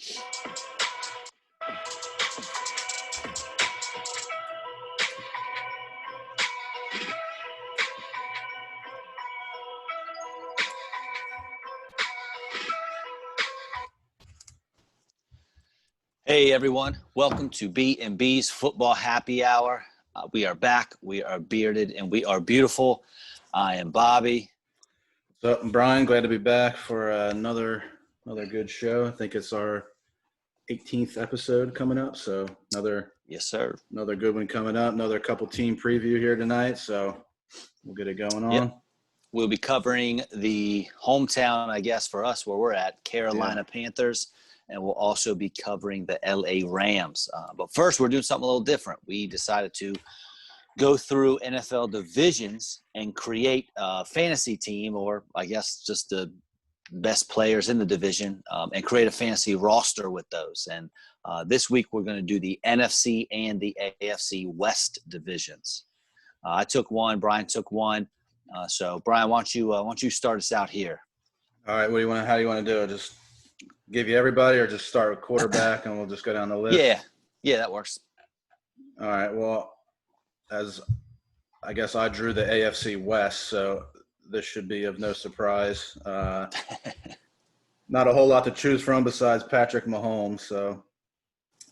Hey everyone, welcome to B&B's Football Happy Hour. We are back, we are bearded, and we are beautiful. I am Bobby. What's up, I'm Brian? Glad to be back for another good show. I think it's our 18th episode coming up, so another good one coming up. Another couple team preview here tonight, so we'll get it going on. Yep. We'll be covering the hometown, I guess, for us where we're at, Carolina Panthers. And we'll also be covering the LA Rams. But first, we're doing something a little different. We decided to go through NFL divisions and create a fantasy team, or I guess just the best players in the division, and create a fantasy roster with those. And this week, we're going to do the NFC and the AFC West divisions. I took one. Brian took one. So, Brian, why don't you start us out here? All right. How do you want to do it? Just give you everybody, or just start with quarterback and we'll just go down the list? Yeah, that works. All right. Well, as I guess I drew the AFC West, so this should be of no surprise. Not a whole lot to choose from besides Patrick Mahomes, so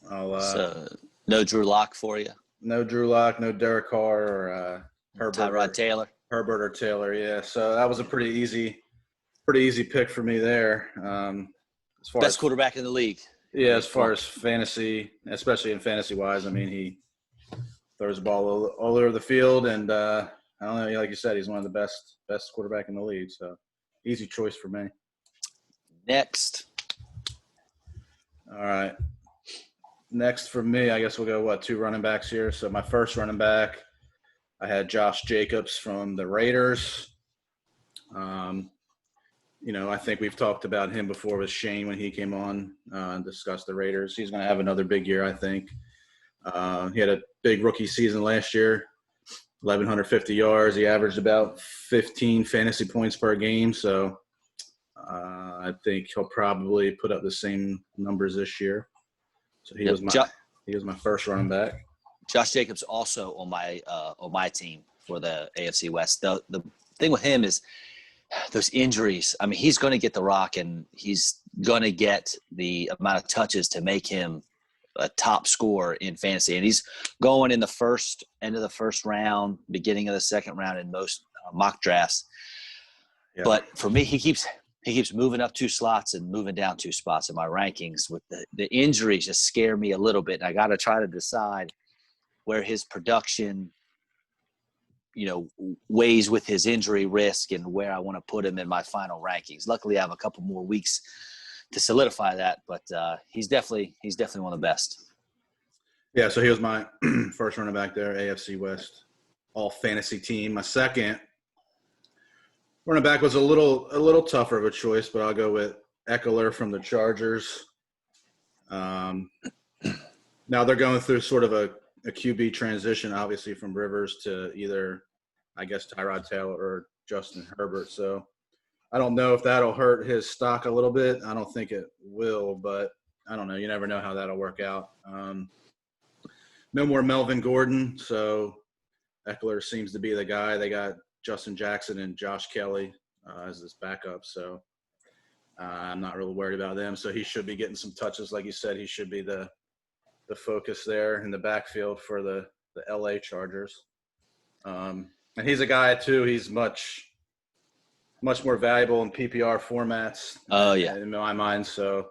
so no Drew Lock for you? No Drew Lock, no Derek Carr or Tyrod Taylor. Herbert or Taylor, yeah. So that was a pretty easy pick for me there. As far Best quarterback in the league. Yeah, as far as fantasy, especially in fantasy-wise, I mean, he throws the ball all over the field, and I don't know, like you said, he's one of the best quarterback in the league, so easy choice for me. Next. All right. Next for me, I guess we'll go, two running backs here. So my first running back, I had Josh Jacobs from the Raiders. I think we've talked about him before with Shane when he came on and discussed the Raiders. He's going to have another big year, I think. He had a big rookie season last year, 1,150 yards. He averaged about 15 fantasy points per game. So I think he'll probably put up the same numbers this year. So he was my first running back. Josh Jacobs also on my team for the AFC West. The thing with him is those injuries. I mean, he's going to get the rock, and he's going to get the amount of touches to make him a top scorer in fantasy. And he's going in the end of the first round, beginning of the second round in most mock drafts. Yeah. But for me, he keeps moving up 2 slots and moving down 2 spots in my rankings. With the injuries just scare me a little bit. And I got to try to decide where his production weighs with his injury risk and where I want to put him in my final rankings. Luckily, I have a couple more weeks to solidify that, but he's definitely one of the best. Yeah, so he was my first running back there, AFC West, all fantasy team. My second running back was a little tougher of a choice, but I'll go with Eckler from the Chargers. Now they're going through sort of a QB transition, obviously, from Rivers to either, I guess, Tyrod Taylor or Justin Herbert. So I don't know if that'll hurt his stock a little bit. I don't think it will, but I don't know. You never know how that'll work out. No more Melvin Gordon, so Eckler seems to be the guy. They got Justin Jackson and Josh Kelly as his backup, so I'm not really worried about them. So he should be getting some touches. Like you said, he should be the focus there in the backfield for the LA Chargers. And he's a guy too. He's much more valuable in PPR formats. Oh yeah, in my mind. So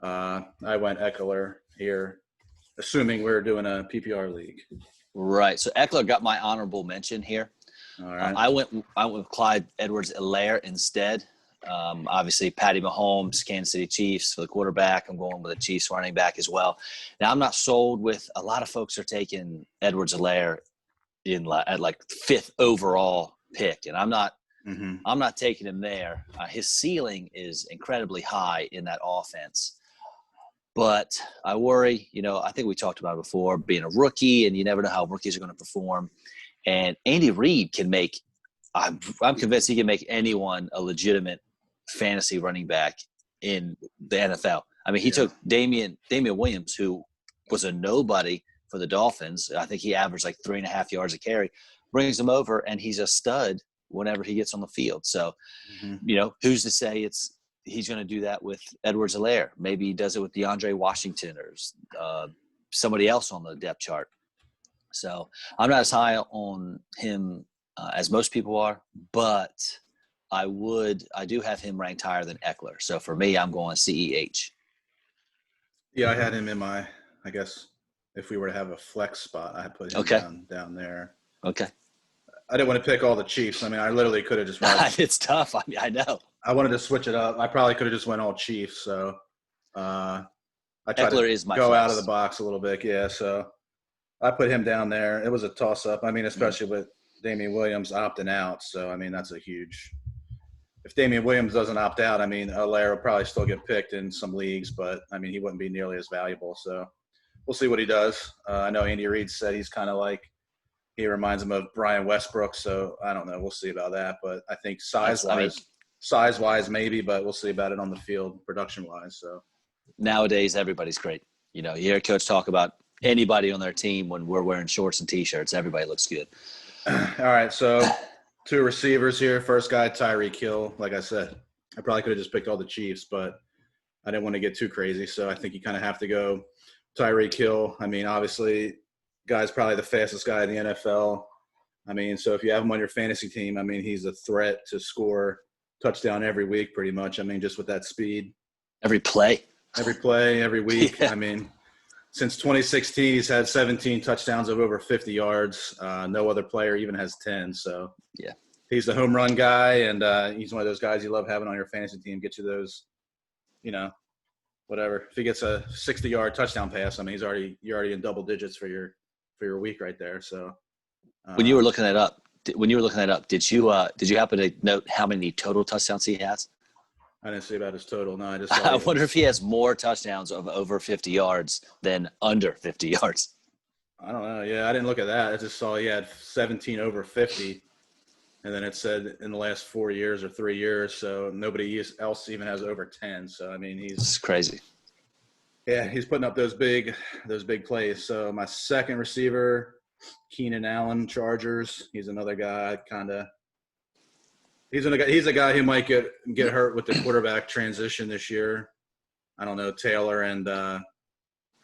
I went Eckler here, assuming we're doing a PPR league. Right. So Eckler got my honorable mention here. All right. I went with Clyde Edwards-Helaire instead. Obviously, Patty Mahomes, Kansas City Chiefs for the quarterback. I'm going with the Chiefs running back as well. Now, I'm not sold with – a lot of folks are taking Edwards-Helaire at like 5th overall pick, and I'm not taking him there. His ceiling is incredibly high in that offense. But I worry, I think we talked about it before, being a rookie, and you never know how rookies are going to perform. And Andy Reid can make – I'm convinced he can make anyone a legitimate fantasy running back in the NFL. I mean, he took Damian Williams, who was a nobody for the Dolphins. I think he averaged like 3.5 yards a carry, brings him over, and he's a stud whenever he gets on the field. So, who's to say he's going to do that with Edwards-Helaire? Maybe he does it with DeAndre Washington or somebody else on the depth chart. So I'm not as high on him as most people are, but I do have him ranked higher than Eckler. So for me, I'm going CEH. Yeah, I had him in my, I guess, if we were to have a flex spot, I put him down there. Okay. I didn't want to pick all the Chiefs. I mean, I literally could have just – It's tough. I mean, I know. I wanted to switch it up. I probably could have just went all Chiefs. So I tried Eckler to is my go flex. out of the box a little bit. Yeah, so I put him down there. It was a toss-up. I mean, especially with Damian Williams opting out. So, I mean, that's a huge – if Damian Williams doesn't opt out, I mean, Helaire will probably still get picked in some leagues, but, I mean, he wouldn't be nearly as valuable. So we'll see what he does. I know Andy Reid said he's kind of like – he reminds him of Brian Westbrook, so I don't know. We'll see about that. But I think size-wise maybe, but we'll see about it on the field production-wise. So nowadays, everybody's great. You hear a coach talk about anybody on their team when we're wearing shorts and T-shirts. Everybody looks good. All right, so 2 receivers here. First guy, Tyreek Hill. Like I said, I probably could have just picked all the Chiefs, but I didn't want to get too crazy. So I think you kind of have to go Tyreek Hill. I mean, obviously – guy's probably the fastest guy in the NFL. I mean, so if you have him on your fantasy team, I mean, he's a threat to score touchdown every week pretty much. I mean, just with that speed. Every play, every week. Yeah. I mean, since 2016, he's had 17 touchdowns of over 50 yards. No other player even has 10. So yeah, he's the home run guy, and he's one of those guys you love having on your fantasy team. Get you those, whatever. If he gets a 60-yard touchdown pass, I mean, you're already in double digits for your week right there. So when you were looking that up, did you happen to note how many total touchdowns he has? I didn't see about his total. No, I just saw I wonder if he has more touchdowns of over 50 yards than under 50 yards. I don't know. Yeah, I didn't look at that. I just saw he had 17 over 50, and then it said in the last 4 years or 3 years. So nobody else even has over 10. So I mean, It's crazy. Yeah, he's putting up those big plays. So my second receiver, Keenan Allen, Chargers. He's another guy he's a guy who might get hurt with the quarterback transition this year. I don't know. Taylor and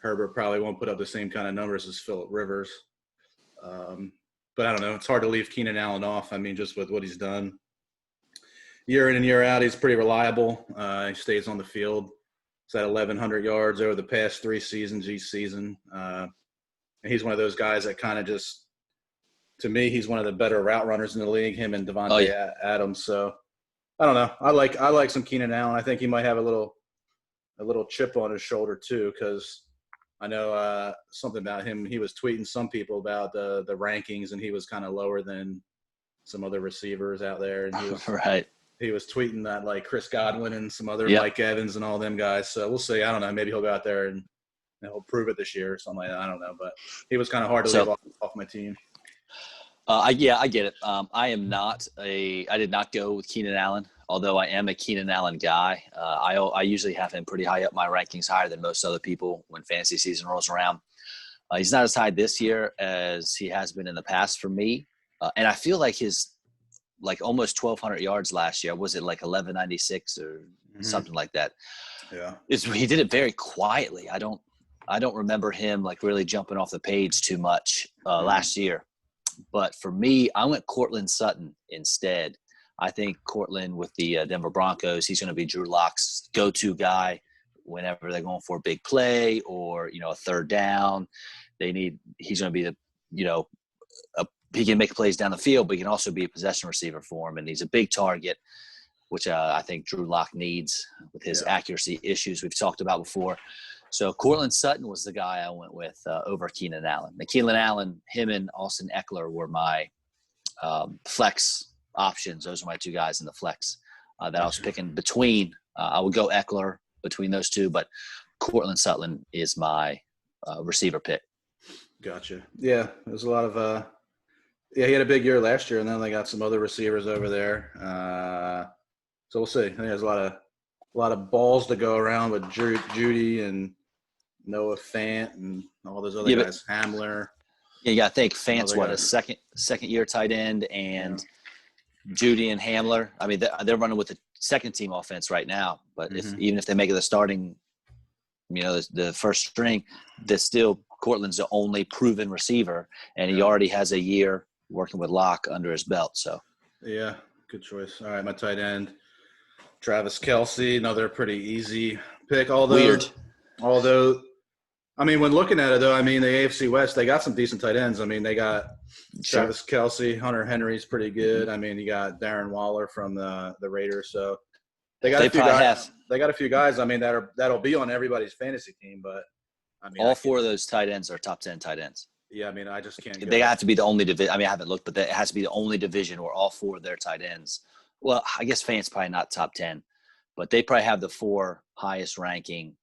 Herbert probably won't put up the same kind of numbers as Phillip Rivers. But I don't know. It's hard to leave Keenan Allen off. I mean, just with what he's done. Year in and year out, he's pretty reliable. He stays on the field. He's at 1,100 yards over the past 3 seasons each season. And he's one of those guys that kind of just, to me, he's one of the better route runners in the league, him and Devontae Adams. So I don't know. I like some Keenan Allen. I think he might have a little chip on his shoulder too, because I know something about him. He was tweeting some people about the rankings, and he was kind of lower than some other receivers out there. And he was right. He was tweeting that like Chris Godwin and some other Mike Evans and all them guys. So we'll see. I don't know. Maybe he'll go out there and he'll prove it this year or something like that. I don't know. But he was kind of hard to leave off my team. I get it. I did not go with Keenan Allen, although I am a Keenan Allen guy. I usually have him pretty high up my rankings, higher than most other people when fantasy season rolls around. He's not as high this year as he has been in the past for me. And I feel like his almost 1,200 yards last year. Was it like 1,196 or something like that? Yeah. He did it very quietly. I don't remember him like really jumping off the page too much last year. But for me, I went Cortland Sutton instead. I think Cortland with the Denver Broncos, he's going to be Drew Lock's go-to guy whenever they're going for a big play or, a third down. He's going to be he can make plays down the field, but he can also be a possession receiver for him. And he's a big target, which I think Drew Lock needs with his accuracy issues we've talked about before. So Cortland Sutton was the guy I went with over Keenan Allen. Now, Keenan Allen, him and Austin Eckler were my flex options. Those are my 2 guys in the flex that I was picking between. I would go Eckler between those 2, but Cortland Sutton is my receiver pick. Gotcha. Yeah, there's a lot of he had a big year last year, and then they got some other receivers over there. So we'll see. I think there's a lot a lot of balls to go around with Judy and Noah Fant and all those other guys. Hamler. Yeah, you got to think Fant's a second year tight end, and Judy and Hamler. I mean, they're running with the second team offense right now. But even if they make it the starting, the first string, Cortland's the only proven receiver, and he already has a year working with Locke under his belt. So yeah, good choice. All right, my tight end, Travis Kelce, another pretty easy pick. Although, I mean, when looking at it, though, I mean, the AFC West, they got some decent tight ends. I mean, they got Travis Kelce, Hunter Henry's pretty good. I mean, you got Darren Waller from the Raiders. So they got a few guys. They got a few guys. I mean, that'll be on everybody's fantasy team. But I mean, all four of those tight ends are top 10 tight ends. Yeah, I mean, I just can't. They have to be the only division. I mean, I haven't looked, but it has to be the only division where all four of their tight ends. Well, I guess Fant's probably not top 10, but they probably have the four highest ranking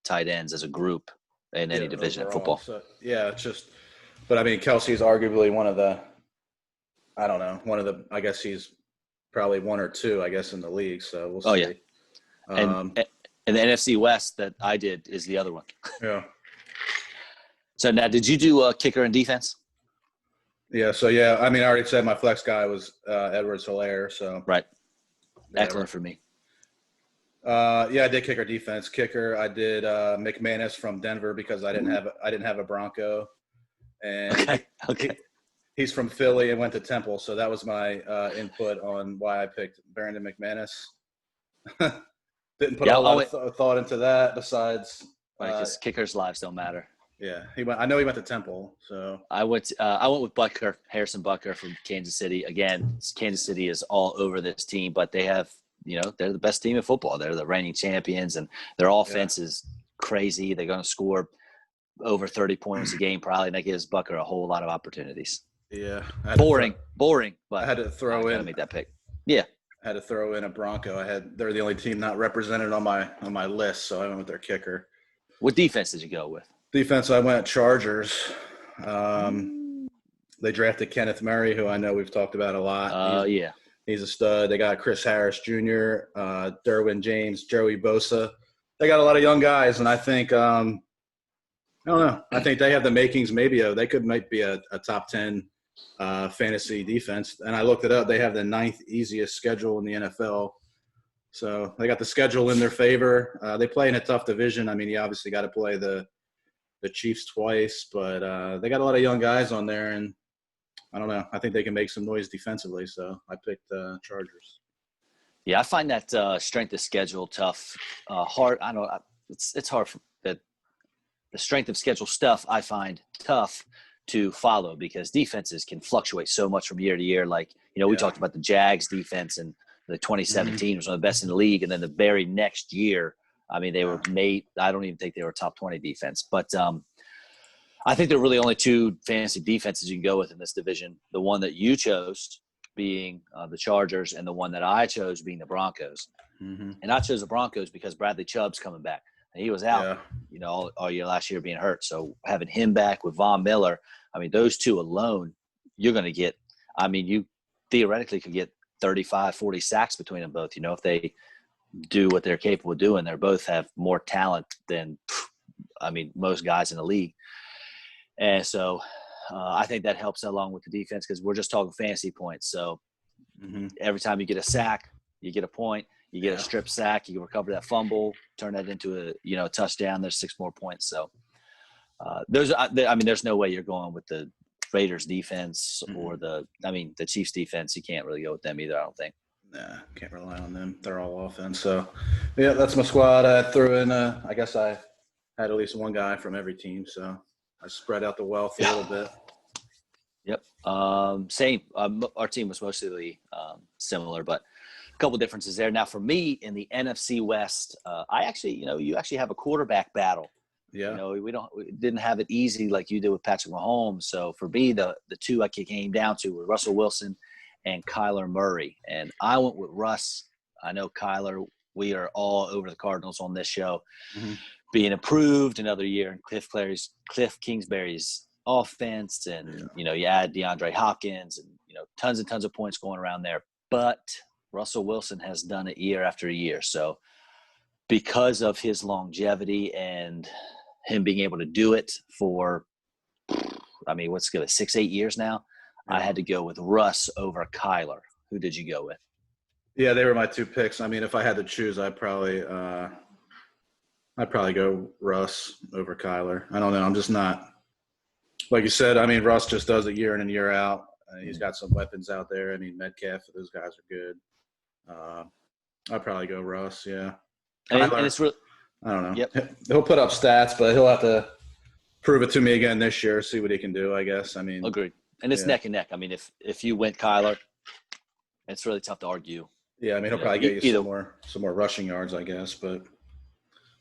tight ends as a group in any division in football. So, yeah, it's just – but, I mean, Kelsey's arguably one of the – I guess he's probably one or two, I guess, in the league. So we'll see. Oh, yeah. And the NFC West that I did is the other one. Yeah. So now, did you do kicker and defense? Yeah. So I mean, I already said my flex guy was Edwards-Helaire. So right, Eckler for me. I did kicker defense. Kicker, I did McManus from Denver because I didn't have a Bronco, and he's from Philly and went to Temple, so that was my input on why I picked Brandon McManus. Didn't put a lot of thought into that. Besides, because kickers' lives don't matter. Yeah, I know he went to Temple, so I went with Harrison Butker from Kansas City. Again, Kansas City is all over this team, but they have, they're the best team in football. They're the reigning champions, and their offense is crazy. They're going to score over 30 points a game probably, and that gives Butker a whole lot of opportunities. Yeah, boring, but I had to throw in make that pick. Yeah, I had to throw in a Bronco. They're the only team not represented on my list, so I went with their kicker. What defense did you go with? Defense, I went Chargers. They drafted Kenneth Murray, who I know we've talked about a lot. He's a stud. They got Chris Harris Jr., Derwin James, Joey Bosa. They got a lot of young guys, and I think I don't know. I think they have the makings. Might be a top 10 fantasy defense. And I looked it up. They have the 9th easiest schedule in the NFL. So they got the schedule in their favor. They play in a tough division. I mean, you obviously got to play the Chiefs twice, but they got a lot of young guys on there, and I don't know. I think they can make some noise defensively, so I picked Chargers. Yeah, I find that strength of schedule tough, hard. I know it's hard for that. The strength of schedule stuff I find tough to follow because defenses can fluctuate so much from year to year. Like we talked about the Jags defense, and the 2017 was one of the best in the league, and then the very next year. I mean, they were made – I don't even think they were top 20 defense. But I think there are really only two fantasy defenses you can go with in this division. The one that you chose being the Chargers, and the one that I chose being the Broncos. Mm-hmm. And I chose the Broncos because Bradley Chubb's coming back. And he was out, all year last year being hurt. So having him back with Von Miller, I mean, those two alone, you're going to get – I mean, you theoretically could get 35, 40 sacks between them both, if they – do what they're capable of doing. They both have more talent than, most guys in the league. And so I think that helps along with the defense because we're just talking fantasy points. So every time you get a sack, you get a point, you get a strip sack, you can recover that fumble, turn that into a touchdown. There's 6 more points. So there's no way you're going with the Raiders defense or the Chiefs defense. You can't really go with them either, I don't think. Nah, can't rely on them. They're all offense. So, yeah, that's my squad. I threw in I guess I had at least one guy from every team. So I spread out the wealth a little bit. Yep. Same. Our team was mostly similar, but a couple differences there. Now, for me in the NFC West, I actually, you actually have a quarterback battle. Yeah. We didn't have it easy like you did with Patrick Mahomes. So for me, the two I came down to were Russell Wilson and Kyler Murray. And I went with Russ. I know Kyler, we are all over the Cardinals on this show. Being improved another year in Cliff Kingsbury's offense. And, you add DeAndre Hopkins and, tons and tons of points going around there. But Russell Wilson has done it year after year. So because of his longevity and him being able to do it for, I mean, what's good, 6-8 years now, I had to go with Russ over Kyler. Who did you go with? Yeah, they were my two picks. I mean, if I had to choose, I'd probably go Russ over Kyler. I don't know. I'm just not, like you said. I mean, Russ just does it year in and year out. He's got some weapons out there. I mean, Metcalf, those guys are good. I'd probably go Russ. Yeah, And Kyler, it's real. I don't know. Yep. He'll put up stats, but he'll have to prove it to me again this year. See what he can do. I guess. I mean, Agreed. And it's neck and neck. I mean, if you went Kyler, it's really tough to argue. Yeah, I mean, he'll probably get you some more rushing yards, I guess, but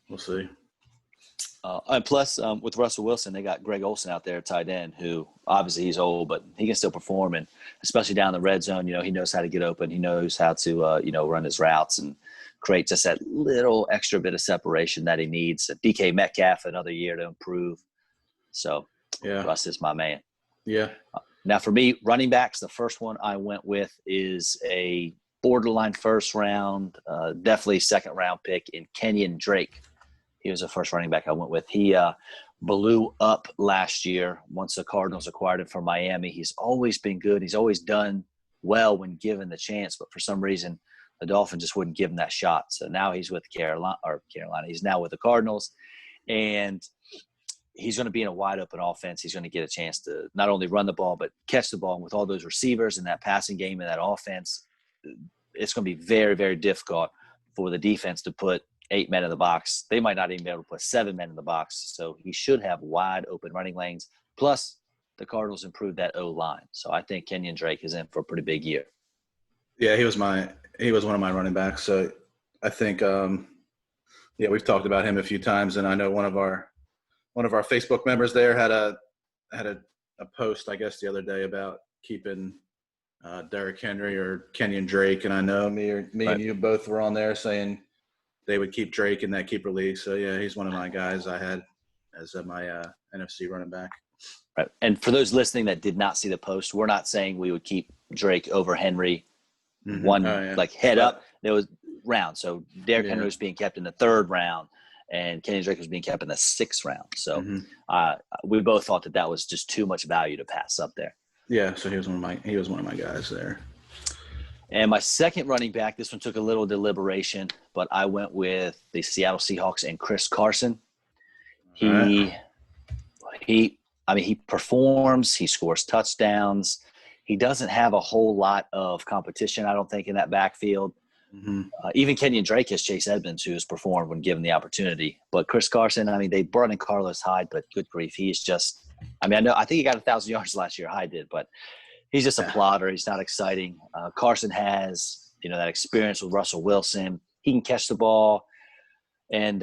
we'll see. And plus, with Russell Wilson, they got Greg Olsen out there, tight end, who obviously he's old, but he can still perform. And especially down the red zone, he knows how to get open. He knows how to, run his routes and create just that little extra bit of separation that he needs. DK Metcalf, another year to improve. So Russ is my man. Yeah. Now, for me, running backs, the first one I went with is a borderline first round, definitely second round pick in Kenyon Drake. He was the first running back I went with. He blew up last year once the Cardinals acquired him from Miami. He's always been good. He's always done well when given the chance, but for some reason the Dolphins just wouldn't give him that shot. So now he's with Carolina. He's now with the Cardinals, and he's going to be in a wide open offense. He's going to get a chance to not only run the ball, but catch the ball. And with all those receivers and that passing game and that offense, it's going to be very, very difficult for the defense to put 8 men in the box. They might not even be able to put 7 men in the box. So he should have wide open running lanes. Plus, the Cardinals improved that O-line. So I think Kenyon Drake is in for a pretty big year. Yeah, he was one of my running backs. So I think, we've talked about him a few times, and I know one of our Facebook members there had a post, I guess, the other day about keeping Derrick Henry or Kenyon Drake, and I know me and you both were on there saying they would keep Drake in that keeper league. So yeah, he's one of my guys I had as my NFC running back. Right. And for those listening that did not see the post, we're not saying we would keep Drake over Henry head up. There was round. So Derrick Henry was being kept in the 3rd round, and Kenyon Drake was being kept in the 6th round. So we both thought that was just too much value to pass up there. Yeah, so he was one of my guys there. And my second running back, this one took a little deliberation, but I went with the Seattle Seahawks and Chris Carson. He performs, he scores touchdowns. He doesn't have a whole lot of competition, I don't think, in that backfield. Even Kenyon Drake has Chase Edmonds, who has performed when given the opportunity. But Chris Carson, they brought in Carlos Hyde, but good grief, he's just – I think he got 1,000 yards last year, Hyde did, but he's just a plodder. He's not exciting. Carson has, that experience with Russell Wilson. He can catch the ball. And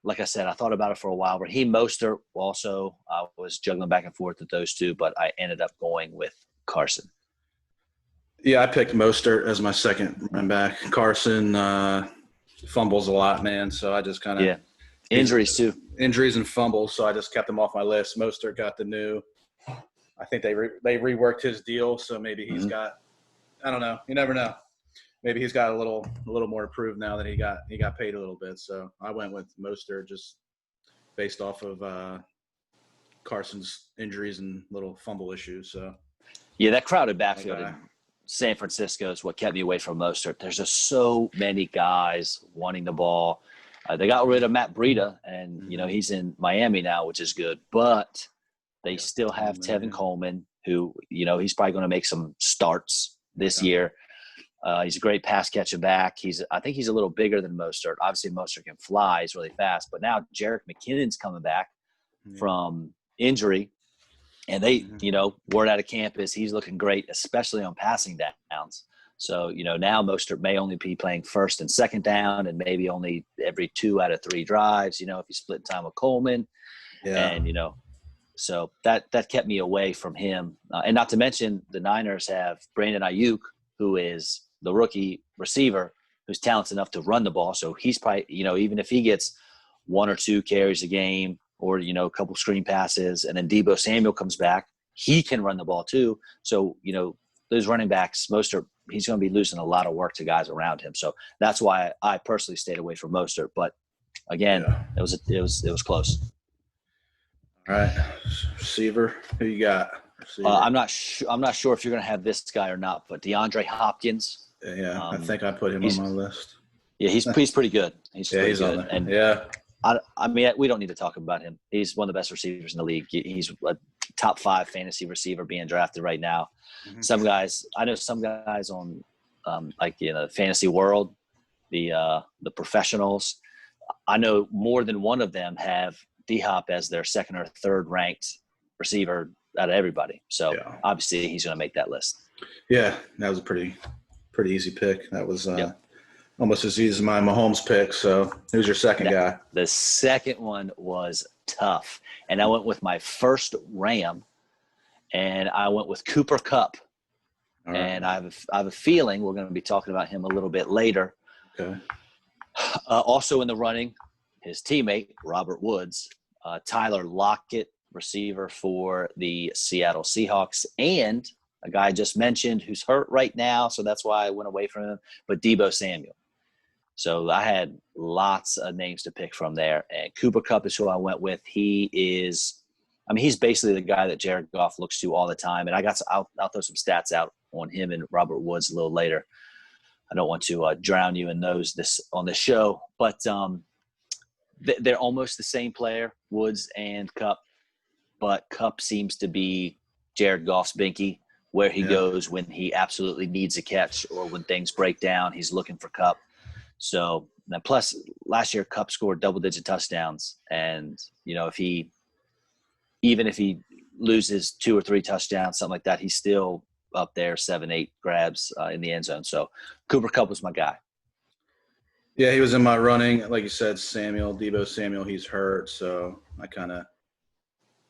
like I said, I thought about it for a while. Raheem Mostert also, I was juggling back and forth with those two, but I ended up going with Carson. Yeah, I picked Mostert as my second running back. Carson fumbles a lot, man. So I just kind of injuries too. Injuries and fumbles, so I just kept him off my list. Mostert got the new. I think they reworked his deal, so maybe he's got. I don't know. You never know. Maybe he's got a little more to prove now that he got paid a little bit. So I went with Mostert just based off of Carson's injuries and little fumble issues. So yeah, that crowded backfield in San Francisco is what kept me away from Mostert. There's just so many guys wanting the ball. They got rid of Matt Breida, and he's in Miami now, which is good. But they still have Tevin Coleman, who he's probably going to make some starts this year. He's a great pass catcher back. I think he's a little bigger than Mostert. Obviously, Mostert can fly; he's really fast. But now Jerick McKinnon's coming back from injury, and they, word out of camp is he's looking great, especially on passing downs. So, now Mostert may only be playing first and second down and maybe only every 2 out of 3 drives, if you split time with Coleman. Yeah. And, so that kept me away from him. And not to mention the Niners have Brandon Ayuk, who is the rookie receiver who's talented enough to run the ball. So he's probably, even if he gets 1 or 2 carries a game or, a couple screen passes, and then Deebo Samuel comes back, he can run the ball too. So, those running backs, Mostert he's going to be losing a lot of work to guys around him. So that's why I personally stayed away from Mostert. But again, it was close. All right, receiver. Who you got? I'm not sure if you're going to have this guy or not, but DeAndre Hopkins. Yeah, I think I put him on my list. Yeah, he's pretty good. He's pretty good. And I mean, we don't need to talk about him. He's one of the best receivers in the league. He's a top 5 fantasy receiver being drafted right now. Mm-hmm. I know some guys on the fantasy world, the professionals, I know more than one of them have D-Hop as their second or third ranked receiver out of everybody. So obviously he's going to make that list. Yeah, that was a pretty easy pick. That was almost as easy as my Mahomes pick. So who's your second guy? The second one was tough. And I went with my first Ram, and I went with Cooper Kupp. Right. And I have a feeling we're going to be talking about him a little bit later. Okay. Also in the running, his teammate, Robert Woods, Tyler Lockett, receiver for the Seattle Seahawks, and a guy I just mentioned who's hurt right now, so that's why I went away from him, but Deebo Samuel. So I had lots of names to pick from there, and Cooper Kupp is who I went with. He's basically the guy that Jared Goff looks to all the time, and I'll throw some stats out on him and Robert Woods a little later. I don't want to drown you in those on the show, but they're almost the same player, Woods and Kupp, but Kupp seems to be Jared Goff's binky, where he goes when he absolutely needs a catch or when things break down, he's looking for Kupp. So, and plus last year Kupp scored double-digit touchdowns, and even if he loses 2 or 3 touchdowns, something like that, he's still up there 7-8 grabs in the end zone. So Cooper Kupp was my guy. Yeah, he was in my running. Like you said, Deebo Samuel, he's hurt, so I kind of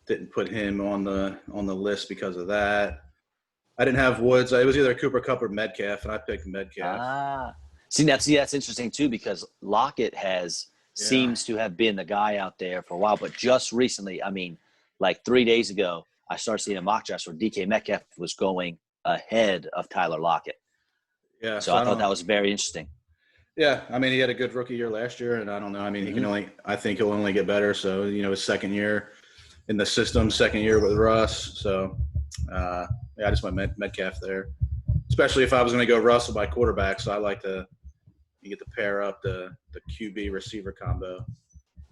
didn't put him on the list because of that. I didn't have Woods. It was either Cooper Kupp or Metcalf, and I picked Metcalf. See, that's interesting too, because Lockett seems to have been the guy out there for a while, but just recently, I mean, like 3 days ago, I started seeing a mock draft where DK Metcalf was going ahead of Tyler Lockett. Yeah. So I thought that was very interesting. Yeah, I mean, he had a good rookie year last year, and I don't know. I mean, I think he'll only get better. So, his second year in the system, second year with Russ. So, I just went Metcalf there, especially if I was going to go Russ with my quarterback. So I like you get to pair up the QB receiver combo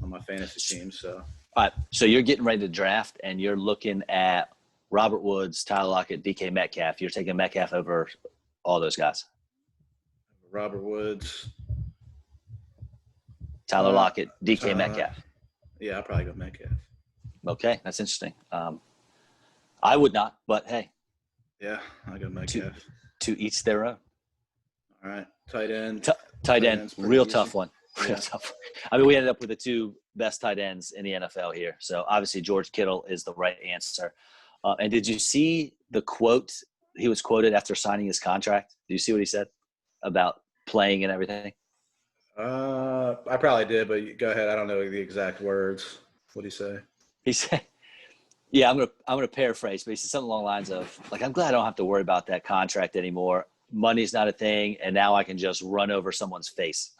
on my fantasy team. So, all right. So you're getting ready to draft, and you're looking at Robert Woods, Tyler Lockett, DK Metcalf. You're taking Metcalf over all those guys. Robert Woods, Tyler Lockett, DK Metcalf. Yeah, I'll probably go Metcalf. Okay, that's interesting. I would not, but hey. Yeah, I go Metcalf. To each their own. All right, tight end. Tight end, real easy. tough one. Real tough. I mean, we ended up with the 2 best tight ends in the NFL here. So obviously George Kittle is the right answer. And did you see the quote? He was quoted after signing his contract. Do you see what he said about playing and everything? I probably did, but go ahead. I don't know the exact words. What did he say? He said, "Yeah, I'm gonna paraphrase, but he said something along the lines of, like, I'm glad I don't have to worry about that contract anymore. Money's not a thing, and now I can just run over someone's face."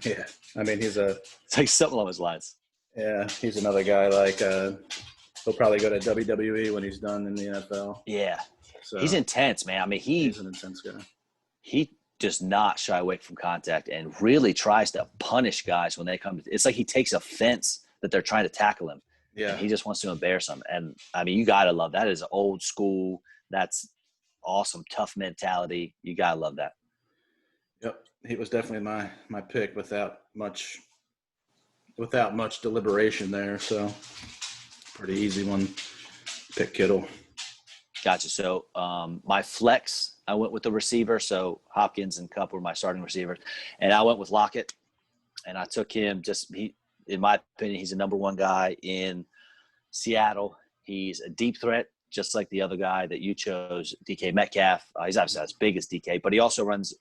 Yeah, I mean, it's like something along those lines. Yeah, he's another guy. Like he'll probably go to WWE when he's done in the NFL. Yeah, so he's intense, man. I mean, he's an intense guy. He does not shy away from contact and really tries to punish guys when they come. It's like he takes offense that they're trying to tackle him. Yeah. And he just wants to embarrass them. And, I mean, you got to love that. Is old school. That's awesome. Tough mentality. You got to love that. Yep. He was definitely my pick without much deliberation there. So pretty easy one. Pick Kittle. Gotcha. So my flex, I went with the receiver. So Hopkins and Kupp were my starting receivers. And I went with Lockett. And I took him in my opinion, he's the number 1 guy in Seattle. He's a deep threat, just like the other guy that you chose, DK Metcalf. He's obviously not as big as DK, but he also runs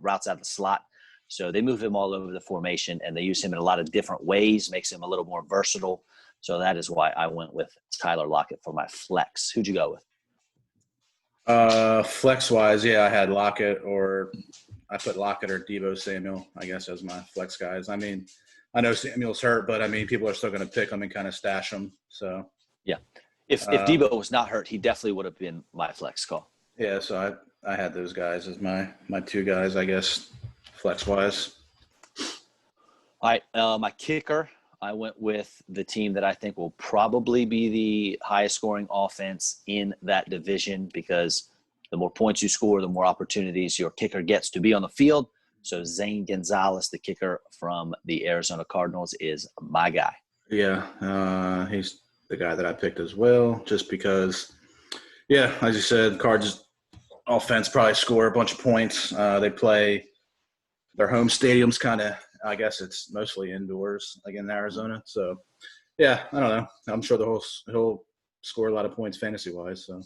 routes out of the slot. So they move him all over the formation, and they use him in a lot of different ways, makes him a little more versatile. So that is why I went with Tyler Lockett for my flex. Who'd you go with? Flex wise, yeah, I had Lockett, or I put Lockett or Deebo Samuel, I guess, as my flex guys. I mean, I know Samuel's hurt, but I mean, people are still going to pick him and kind of stash him. So Yeah. If Debo was not hurt, he definitely would have been my flex call. yeah, so I had those guys as my two guys, I guess, flex wise. All right, my kicker, I went with the team that I think will probably be the highest scoring offense in that division, because the more points you score, the more opportunities your kicker gets to be on the field. So Zane Gonzalez, the kicker from the Arizona Cardinals, is my guy. Yeah, he's the guy that I picked as well, just because, yeah, as you said, Cards offense probably score a bunch of points. They play their home stadium's kind of, I guess it's mostly indoors, like in Arizona. So, yeah, I don't know. I'm sure he'll score a lot of points fantasy-wise. So,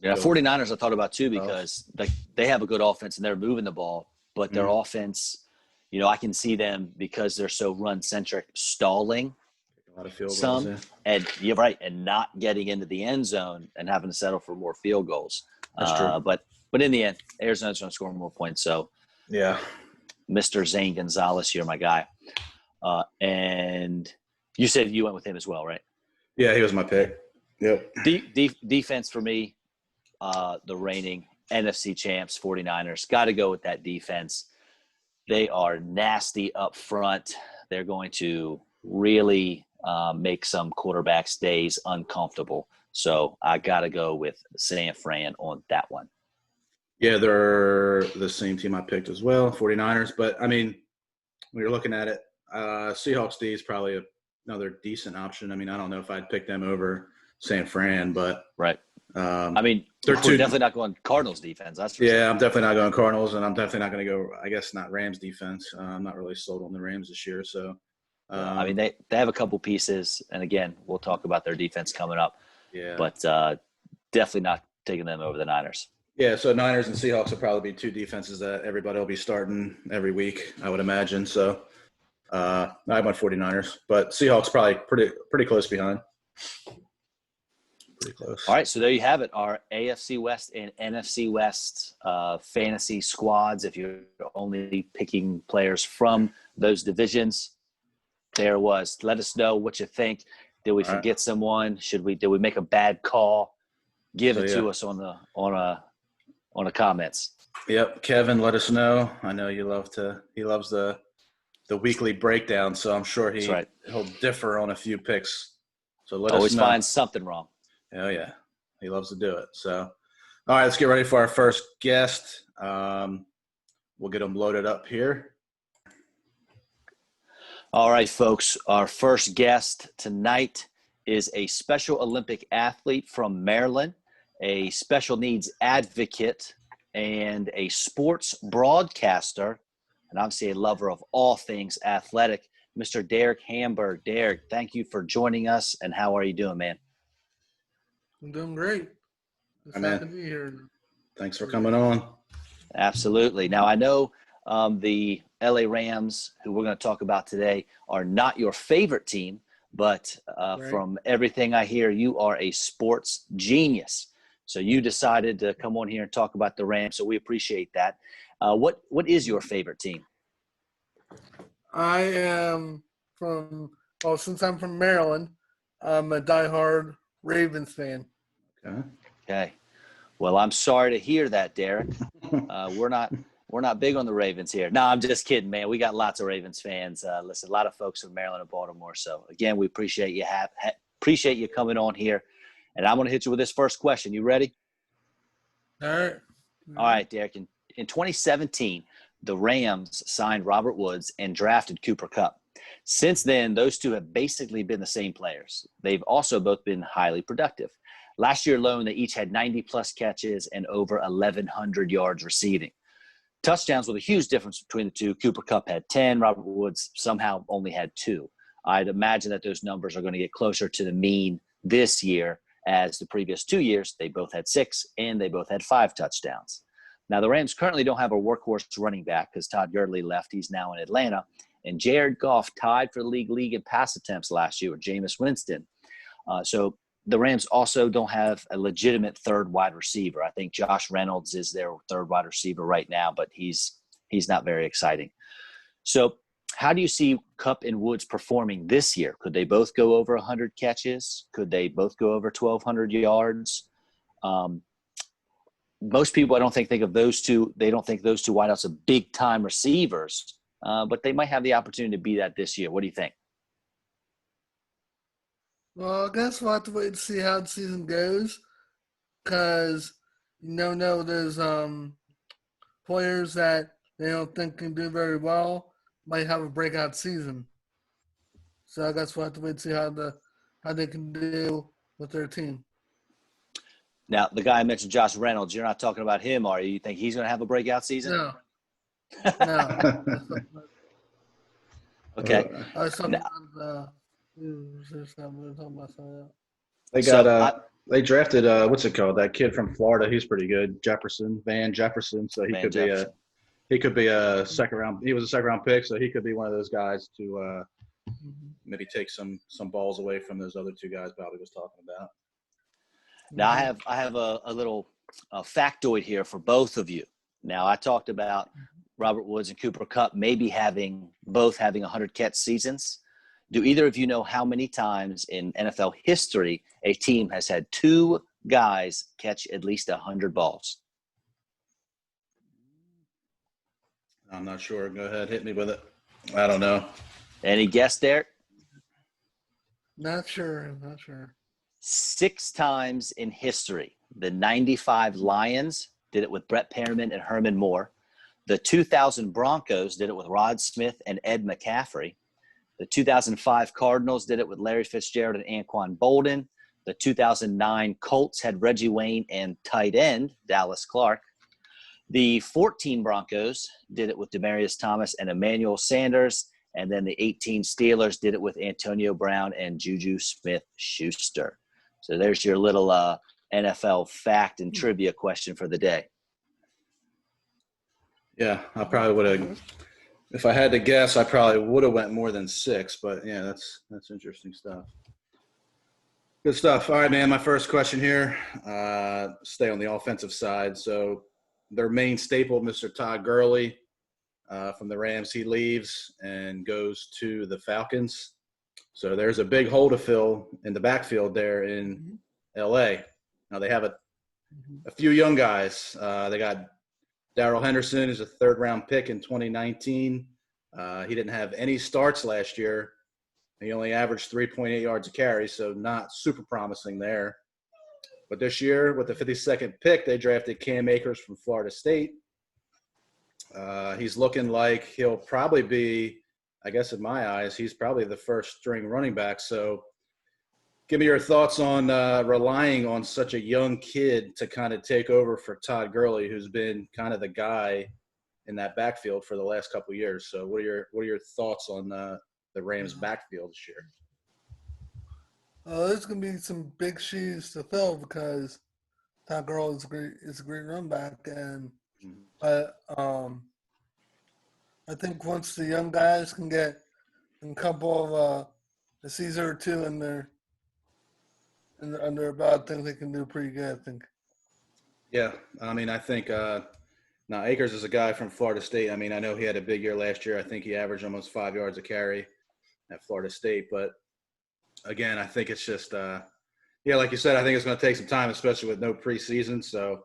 yeah, 49ers I thought about too, because they have a good offense and they're moving the ball, but their offense, I can see them, because they're so run-centric, stalling a lot of field some, goals, and you're right, and not getting into the end zone and having to settle for more field goals. That's true. But in the end, Arizona's going to score more points. So, yeah, Mr. Zane Gonzalez, you're my guy. And you said you went with him as well, right? Yeah, he was my pick. Yep. Defense for me, the reigning NFC champs, 49ers. Got to go with that defense. They are nasty up front. They're going to really make some quarterbacks' days uncomfortable. So I got to go with San Fran on that one. Yeah, they're the same team I picked as well, 49ers. But, I mean, when you're looking at it, Seahawks D is probably another decent option. I mean, I don't know if I'd pick them over San Fran, but right. I mean, we're definitely not going Cardinals defense. That's for sure. I'm definitely not going Cardinals, and I'm definitely not going to go, I guess, not Rams defense. I'm not really sold on the Rams this year. So, I mean, they have a couple pieces, and again, we'll talk about their defense coming up. Yeah, but definitely not taking them over the Niners. Yeah, so Niners and Seahawks will probably be two defenses that everybody will be starting every week, I would imagine. So I went 49ers, but Seahawks probably pretty close behind. Pretty close. All right, so there you have it, our AFC West and NFC West fantasy squads. If you're only picking players from those divisions, there was. Let us know what you think. Did we forget someone? Did we make a bad call? Give it to us on the comments. Yep, Kevin, let us know. I know he loves the weekly breakdown, so I'm sure he'll differ on a few picks. So let us know. Always find something wrong. Oh yeah, he loves to do it. So, all right, let's get ready for our first guest. We'll get him loaded up here. All right, folks, our first guest tonight is a Special Olympic athlete from Maryland, a special needs advocate, and a sports broadcaster, and obviously a lover of all things athletic, Mr. Derek Hamburg. Derek, thank you for joining us, and how are you doing, man? I'm doing great. It's glad to be here. Thanks for coming on. Absolutely. Now, I know the LA Rams, who we're going to talk about today, are not your favorite team, but from everything I hear, you are a sports genius. So you decided to come on here and talk about the Rams, so we appreciate that. What is your favorite team? I am since I'm from Maryland, I'm a diehard Ravens fan. Okay. Well, I'm sorry to hear that, Derek. We're not big on the Ravens here. No, I'm just kidding, man. We got lots of Ravens fans. Listen, a lot of folks from Maryland and Baltimore. So again, we appreciate you appreciate you coming on here. And I'm going to hit you with this first question. You ready? All right. All right, Derek. In 2017, the Rams signed Robert Woods and drafted Cooper Kupp. Since then, those two have basically been the same players. They've also both been highly productive. Last year alone, they each had 90-plus catches and over 1,100 yards receiving. Touchdowns were the huge difference between the two. Cooper Kupp had 10. Robert Woods somehow only had 2. I'd imagine that those numbers are going to get closer to the mean this year, as the previous 2 years, they both had 6 and they both had 5 touchdowns. Now, the Rams currently don't have a workhorse running back because Todd Gurley left. He's now in Atlanta. And Jared Goff tied for the league in pass attempts last year with Jameis Winston. So the Rams also don't have a legitimate third wide receiver. I think Josh Reynolds is their third wide receiver right now, but he's not very exciting. So how do you see Kupp and Woods performing this year? Could they both go over 100 catches? Could they both go over 1,200 yards? Most people, I don't think of those two. They don't think those two wideouts are big-time receivers, but they might have the opportunity to be that this year. What do you think? Well, I guess we'll have to wait and see how the season goes, because there's players that they don't think can do very well might have a breakout season. So I guess we'll have to wait and see how they can do with their team. Now, the guy I mentioned, Josh Reynolds, you're not talking about him, are you? You think he's going to have a breakout season? No. Okay. I was talking about they drafted what's it called? That kid from Florida. He's pretty good, Van Jefferson. So he could be a second round. He was a second round pick, so he could be one of those guys to maybe take some balls away from those other two guys Bobby was talking about. Now, I have a little factoid here for both of you. Now, I talked about Robert Woods and Cooper Kupp maybe both having 100 catch seasons. Do either of you know how many times in NFL history a team has had two guys catch at least 100 balls? I'm not sure. Go ahead. Hit me with it. I don't know. Any guess, Derek? Not sure. 6 times in history. The 95 Lions did it with Brett Perriman and Herman Moore. The 2000 Broncos did it with Rod Smith and Ed McCaffrey. The 2005 Cardinals did it with Larry Fitzgerald and Anquan Bolden. The 2009 Colts had Reggie Wayne and tight end Dallas Clark. The 14 Broncos did it with Demaryius Thomas and Emmanuel Sanders. And then the 18 Steelers did it with Antonio Brown and Juju Smith-Schuster. So there's your little NFL fact and trivia question for the day. Yeah, I probably would have. If I had to guess, I probably would have went more than 6. But yeah, that's interesting stuff. Good stuff. All right, man. My first question here. Stay on the offensive side. So their main staple, Mr. Todd Gurley, from the Rams, he leaves and goes to the Falcons. So there's a big hole to fill in the backfield there in L.A. Now they have a few young guys. They got Darrell Henderson, who's a third-round pick in 2019. He didn't have any starts last year. He only averaged 3.8 yards a carry, so not super promising there. But this year, with the 52nd pick, they drafted Cam Akers from Florida State. He's looking like he'll probably be, I guess in my eyes, he's probably the first-string running back. So give me your thoughts on relying on such a young kid to kind of take over for Todd Gurley, who's been kind of the guy in that backfield for the last couple of years. So what are your thoughts on the Rams backfield this year? There's going to be some big shoes to fill because Todd Gurley is a great run back, and I think once the young guys can get a couple of a season or two under about, I think they can do pretty good. I think. Yeah, I mean, I think now Akers is a guy from Florida State. I mean, I know he had a big year last year. I think he averaged almost 5 yards a carry at Florida State. But again, I think it's just, like you said, I think it's going to take some time, especially with no preseason. So,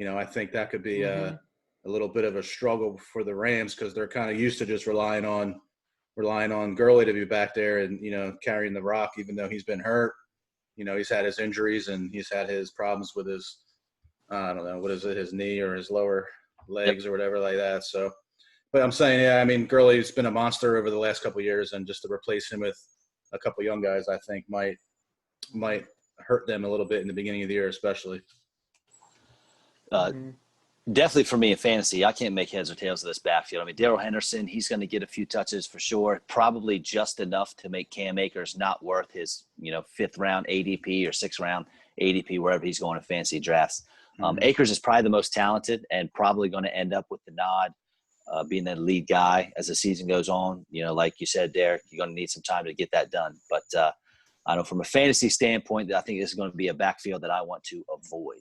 I think that could be a little bit of a struggle for the Rams because they're kind of used to just relying on Gurley to be back there and, carrying the rock, even though he's been hurt. He's had his injuries and he's had his problems with his, I don't know, what is it, his knee or his lower legs or whatever like that. So, but I'm saying, yeah, I mean, Gurley's been a monster over the last couple of years, and just to replace him with a couple of young guys, I think might hurt them a little bit in the beginning of the year, especially. Definitely for me in fantasy, I can't make heads or tails of this backfield. I mean, Darrell Henderson, he's going to get a few touches for sure, probably just enough to make Cam Akers not worth his, 5th round ADP or 6th round ADP, wherever he's going to fantasy drafts. Akers is probably the most talented and probably going to end up with the nod, being the lead guy as the season goes on. Like you said, Derek, you're going to need some time to get that done. But I know from a fantasy standpoint, I think this is going to be a backfield that I want to avoid.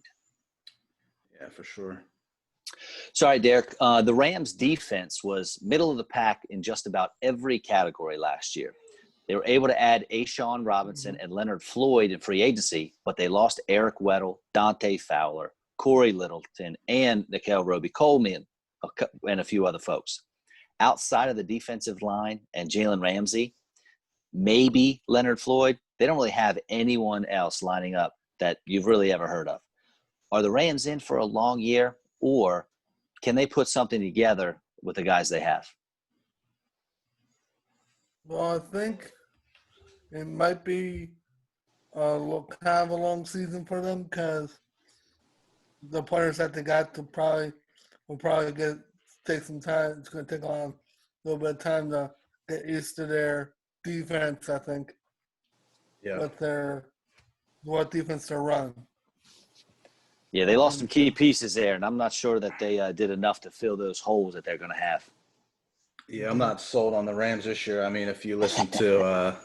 Yeah, for sure. Sorry, Derek. The Rams defense was middle of the pack in just about every category last year. They were able to add Ashawn Robinson and Leonard Floyd in free agency, but they lost Eric Weddle, Dante Fowler, Corey Littleton, and Nikhil Roby-Coleman, and a few other folks. Outside of the defensive line and Jalen Ramsey, maybe Leonard Floyd, they don't really have anyone else lining up that you've really ever heard of. Are the Rams in for a long year, or can they put something together with the guys they have? Well, I think it might be kind of a long season for them because the players that they got will probably take some time. It's going to take a little bit of time to get used to their defense, I think. Yeah. With what defense they're running. Yeah, they lost some key pieces there, and I'm not sure that they did enough to fill those holes that they're going to have. Yeah, I'm not sold on the Rams this year. I mean, if you listen to a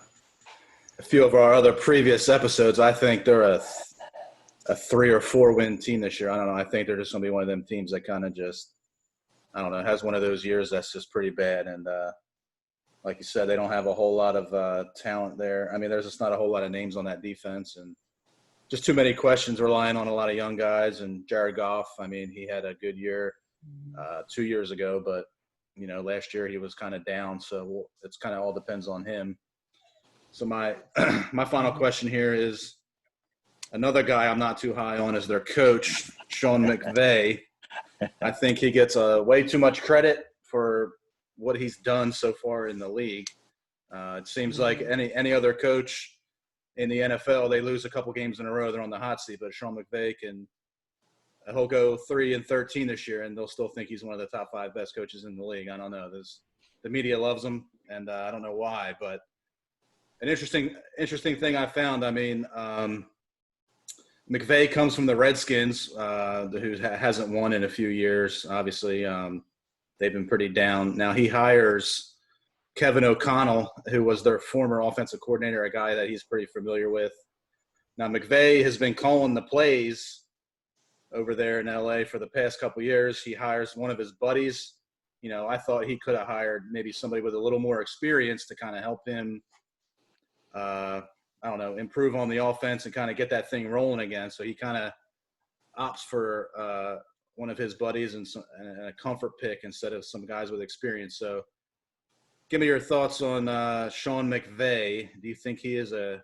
few of our other previous episodes, I think they're a 3 or 4 win team this year. I don't know. I think they're just going to be one of them teams that kind of just, I don't know, has one of those years that's just pretty bad. And like you said, they don't have a whole lot of talent there. I mean, there's just not a whole lot of names on that defense, and just too many questions relying on a lot of young guys. And Jared Goff, I mean, he had a good year 2 years ago, but last year he was kind of down, so it's kind of all depends on him. So my final question here is another guy I'm not too high on is their coach, Sean McVay. I think he gets way too much credit for what he's done so far in the league. It seems like any other coach in the NFL, they lose a couple games in a row, they're on the hot seat. But Sean McVay he'll go 3-13 this year, and they'll still think he's one of the top 5 best coaches in the league. I don't know. The media loves him, and I don't know why. But an interesting thing I found. I mean, McVay comes from the Redskins, who hasn't won in a few years. Obviously, they've been pretty down. Now he hires Kevin O'Connell, who was their former offensive coordinator, a guy that he's pretty familiar with. Now McVay has been calling the plays over there in LA for the past couple of years. He hires one of his buddies. I thought he could have hired maybe somebody with a little more experience to kind of help him, improve on the offense and kind of get that thing rolling again. So he kind of opts for one of his buddies and a comfort pick instead of some guys with experience. So give me your thoughts on Sean McVay. Do you think he is a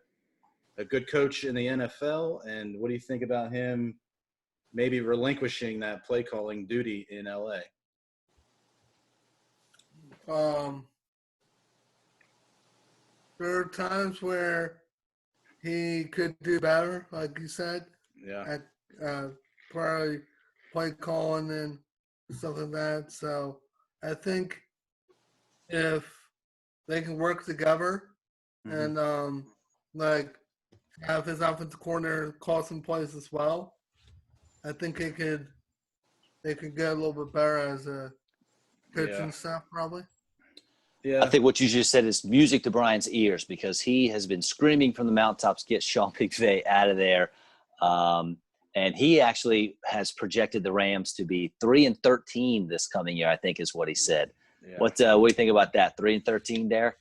good coach in the NFL? And what do you think about him maybe relinquishing that play calling duty in LA? There are times where he could do better, like you said. Yeah. At probably play calling and stuff like that. So I think if they can work together and have his offensive coordinator call some plays as well, I think they could get a little bit better as a coaching staff, probably. Yeah. I think what you just said is music to Brian's ears, because he has been screaming from the mountaintops, get Sean McVay out of there. And he actually has projected the Rams to be 3-13 this coming year, I think is what he said. Yeah. What do you think about that? 3-13, Derek?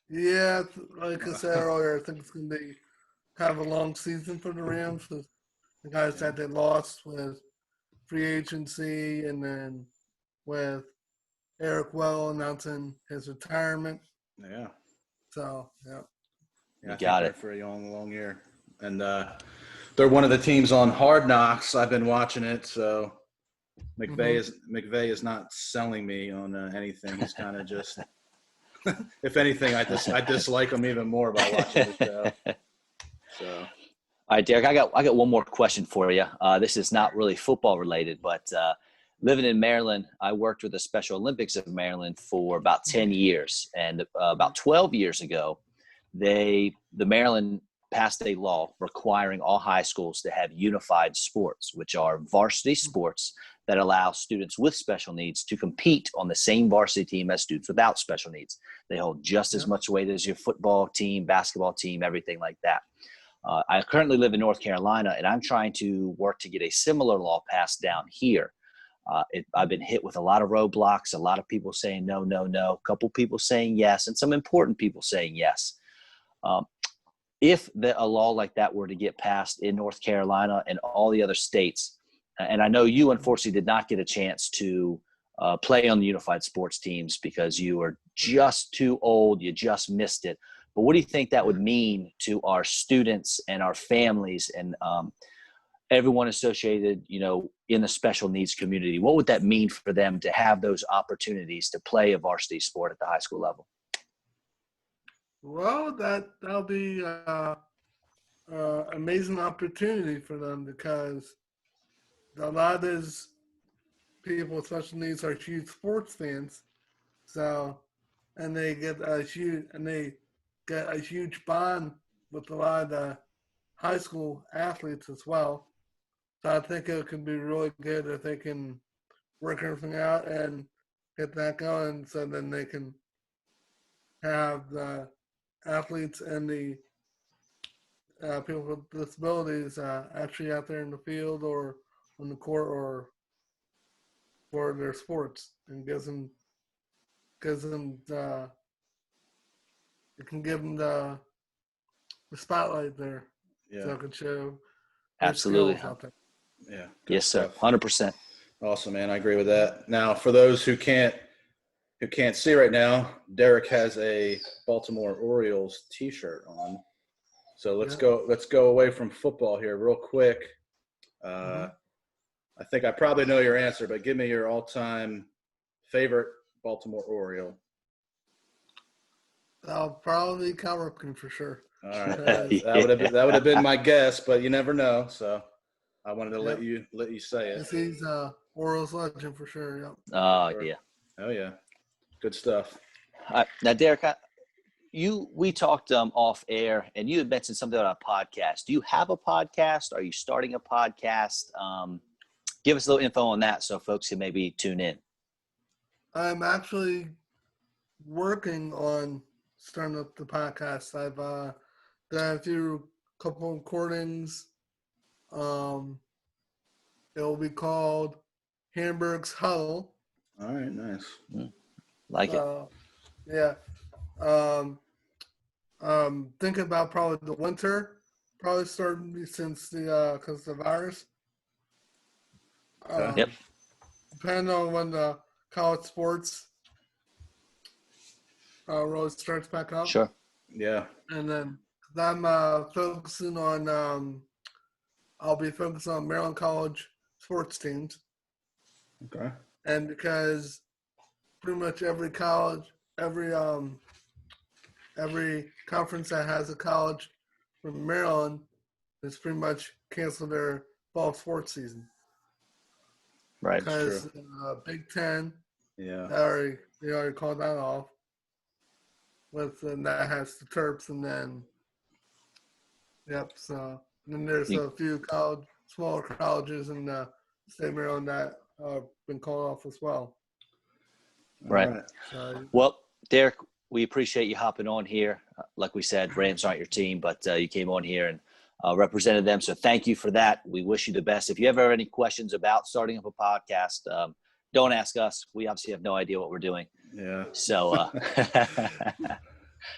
Yeah, like I said earlier, I think it's going to be kind of a long season for the Rams with the guys that they lost with free agency and then with Eric Well announcing his retirement. Yeah. So, yeah. I got it for a long year. And they're one of the teams on Hard Knocks. I've been watching it, so McVay is not selling me on anything. He's kind of just if anything, I dislike him even more by watching the show. So, all right, Derek, I got one more question for you. This is not really football related, but living in Maryland, I worked with the Special Olympics of Maryland for about 10 years, and about 12 years ago, the Maryland passed a law requiring all high schools to have unified sports, which are varsity sports that allow students with special needs to compete on the same varsity team as students without special needs. They hold just as much weight as your football team, basketball team, everything like that. I currently live in North Carolina, and I'm trying to work to get a similar law passed down here. I've been hit with a lot of roadblocks, a lot of people saying no, no, no, a couple people saying yes, and some important people saying yes. If a law like that were to get passed in North Carolina and all the other states, and I know you unfortunately did not get a chance to play on the unified sports teams because you were just too old, you just missed it. But what do you think that would mean to our students and our families and everyone associated, in the special needs community? What would that mean for them to have those opportunities to play a varsity sport at the high school level? Well, that'll be amazing opportunity for them because a lot of those people with special needs are huge sports fans. So, and they get a huge bond with a lot of the high school athletes as well. So I think it could be really good if they can work everything out and get that going, so then they can have the athletes and the people with disabilities actually out there in the field or on the court or for their sports, and it can give them the spotlight there, so it can show their Absolutely. skills out there. Yeah. Yes, sir. 100%. Awesome, man. I agree with that. Now, for those who can't see right now, Derek has a Baltimore Orioles T-shirt on. So let's go away from football here real quick. I think I probably know your answer, but give me your all-time favorite Baltimore Oriole. I'll probably Cal Ripken for sure. All right, that would have been my guess, but you never know. So I wanted to let you say it. He's Orioles legend for sure. Yep. Oh, yeah. Oh, yeah. Good stuff. Now, Derek, we talked off air, and you had mentioned something about a podcast. Do you have a podcast? Are you starting a podcast? Give us a little info on that so folks can maybe tune in. I'm actually working on starting up the podcast. I've done a couple recordings. It will be called Hamburg's Huddle. All right, nice. Like it. Yeah. Thinking about probably the winter, probably starting since because of the virus. Yep. Depending on when the college sports really starts back up. Sure. Yeah. And then I'm focusing on I'll be focusing on Maryland College sports teams. Okay. And because pretty much every college, every conference that has a college from Maryland has pretty much canceled their fall sports season. Right. Because Big Ten, they already called that off. And that has the Terps, and then so and then there's a few smaller colleges in the state of Maryland that have been called off as well. Right. Well, Derek, we appreciate you hopping on here. Like we said, Rams aren't your team, but you came on here and represented them. So thank you for that. We wish you the best. If you ever have any questions about starting up a podcast, don't ask us. We obviously have no idea what we're doing. Yeah. So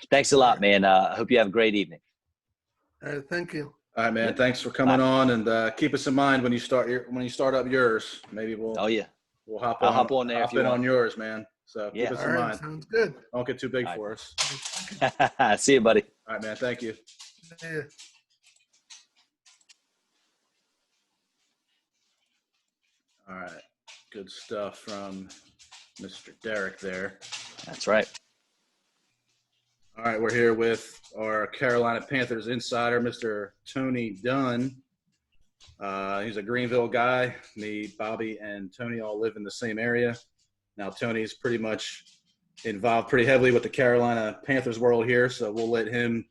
thanks a lot, man. I hope you have a great evening. All right, thank you. All right, man. Yep. Thanks for coming on, and keep us in mind when you start up yours. Maybe we'll hop on there. Hop in on yours, man. So keep us in mind. Sounds good. Don't get too big for us. See you, buddy. All right, man. Thank you. Yeah. All right. Good stuff from Mr. Derek there. That's right. All right, we're here with our Carolina Panthers insider, Mr. Tony Dunn. He's a Greenville guy. Me, Bobby, and Tony all live in the same area. Now, Tony's pretty much involved pretty heavily with the Carolina Panthers world here, so we'll let him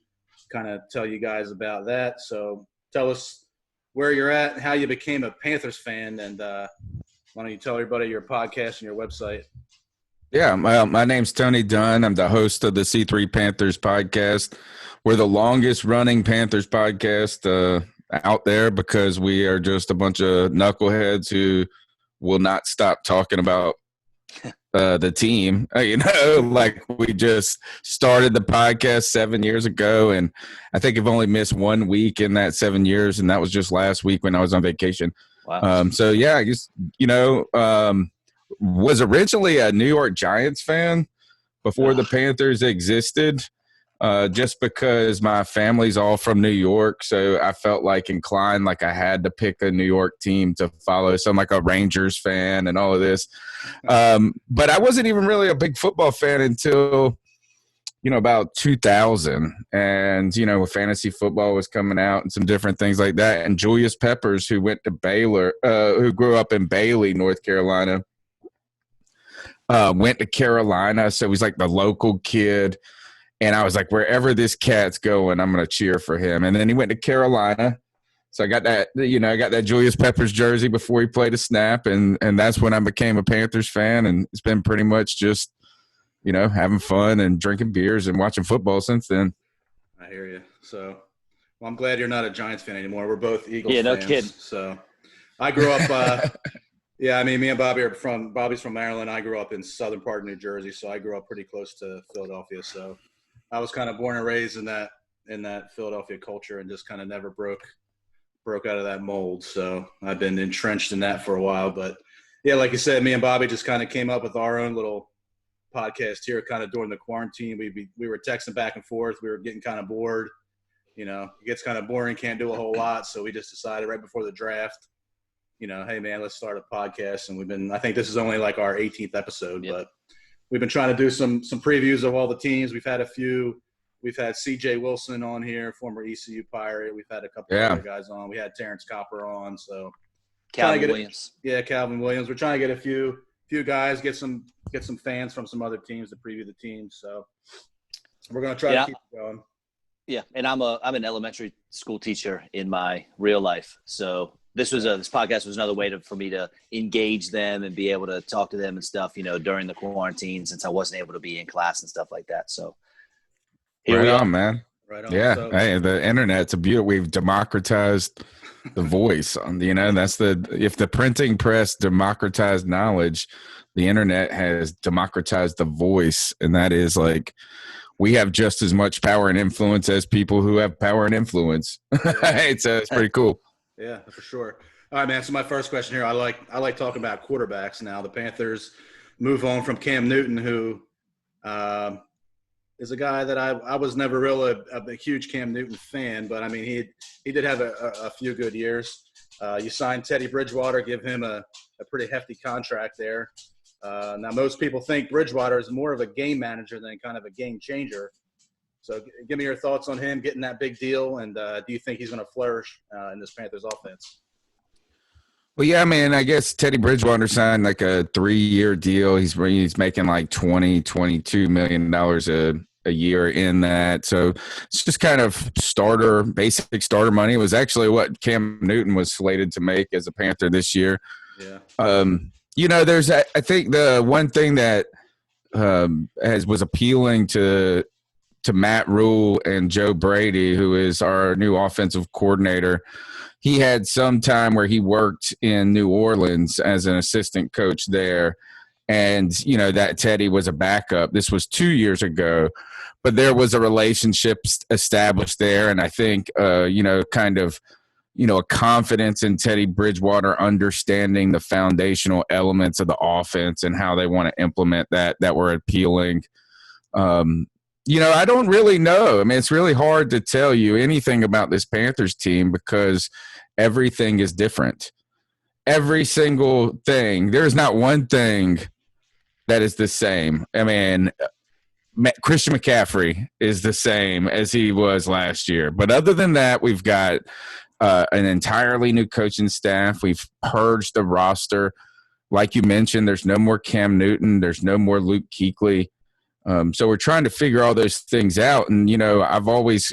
kind of tell you guys about that. So tell us where you're at, how you became a Panthers fan, and Why don't you tell everybody your podcast and your website? Yeah, my name's Tony Dunn. I'm the host of the C3 Panthers podcast. We're the longest running Panthers podcast out there because we are just a bunch of knuckleheads who will not stop talking about the team. Like we just started the podcast 7 years ago, and I think I've only missed 1 week in that 7 years, and that was just last week when I was on vacation. Wow. So yeah, I just was originally a New York Giants fan before the Panthers existed, just because my family's all from New York. So I felt like inclined, like I had to pick a New York team to follow. So I'm like a Rangers fan and all of this. But I wasn't even really a big football fan until, about 2000. And, fantasy football was coming out and some different things like that. And Julius Peppers, who went to Baylor, who grew up in Bailey, North Carolina, went to Carolina. So he's like the local kid. And I was like, wherever this cat's going, I'm going to cheer for him. And then he went to Carolina. So I got that, I got that Julius Peppers jersey before he played a snap. And that's when I became a Panthers fan. And it's been pretty much just, having fun and drinking beers and watching football since then. I hear you. So, well, I'm glad you're not a Giants fan anymore. We're both Eagles fans. Yeah, no kidding. So I grew up yeah, I mean, me and Bobby Bobby's from Maryland. I grew up in southern part of New Jersey, so I grew up pretty close to Philadelphia. So I was kind of born and raised in that Philadelphia culture and just kind of never broke out of that mold. So I've been entrenched in that for a while. But yeah, like you said, me and Bobby just kind of came up with our own little podcast here kind of during the quarantine. We were texting back and forth. We were getting kind of bored. It gets kind of boring, can't do a whole lot. So we just decided right before the draft, hey man, let's start a podcast. And I think this is only like our 18th episode, but we've been trying to do some previews of all the teams. We've had CJ Wilson on here, former ECU Pirate. We've had a couple of other guys on. We had Terrence Copper on. So Calvin Williams. Calvin Williams. We're trying to get a few guys, get some fans from some other teams to preview the teams. So we're going to try to keep it going. Yeah, and I'm an elementary school teacher in my real life. So this podcast was another way for me to engage them and be able to talk to them and stuff, during the quarantine since I wasn't able to be in class and stuff like that. So here we are, man. Right on. Yeah. So, hey, the internet's a beauty. We've democratized the voice. That's if the printing press democratized knowledge, the internet has democratized the voice. And that is like, we have just as much power and influence as people who have power and influence. It's pretty cool. Yeah, for sure. All right, man. So my first question here, I like talking about quarterbacks now. The Panthers move on from Cam Newton, who is a guy that I was never really a huge Cam Newton fan, but I mean he did have a few good years. You signed Teddy Bridgewater, give him a pretty hefty contract there. Now most people think Bridgewater is more of a game manager than kind of a game changer. So give me your thoughts on him getting that big deal, and do you think he's going to flourish in this Panthers offense? Well, yeah, man, I guess Teddy Bridgewater signed like a 3-year deal. He's making like $22 million a year in that. So it's just kind of basic starter money. It was actually what Cam Newton was slated to make as a Panther this year. Yeah. I think the one thing that was appealing to Matt Rule and Joe Brady, who is our new offensive coordinator. He had some time where he worked in New Orleans as an assistant coach there. And, that Teddy was a backup. This was 2 years ago, but there was a relationship established there. And I think, a confidence in Teddy Bridgewater understanding the foundational elements of the offense and how they want to implement that were appealing. I don't really know. I mean, it's really hard to tell you anything about this Panthers team because everything is different. Every single thing. There's not one thing that is the same. I mean, Christian McCaffrey is the same as he was last year. But other than that, we've got an entirely new coaching staff. We've purged the roster. Like you mentioned, there's no more Cam Newton. There's no more Luke Kuechly. So we're trying to figure all those things out. And, I've always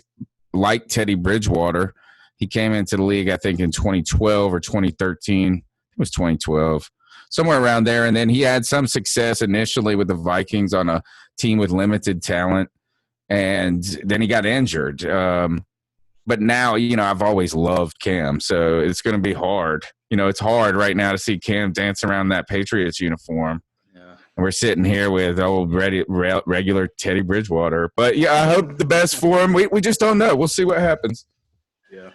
liked Teddy Bridgewater. He came into the league, I think, in 2012 or 2013. It was 2012. somewhere around there. And then he had some success initially with the Vikings on a team with limited talent, and then he got injured. But now, I've always loved Cam, so it's going to be hard. It's hard right now to see Cam dance around that Patriots uniform. Yeah. And we're sitting here with old regular Teddy Bridgewater. But, yeah, I hope the best for him. We just don't know. We'll see what happens. Yeah.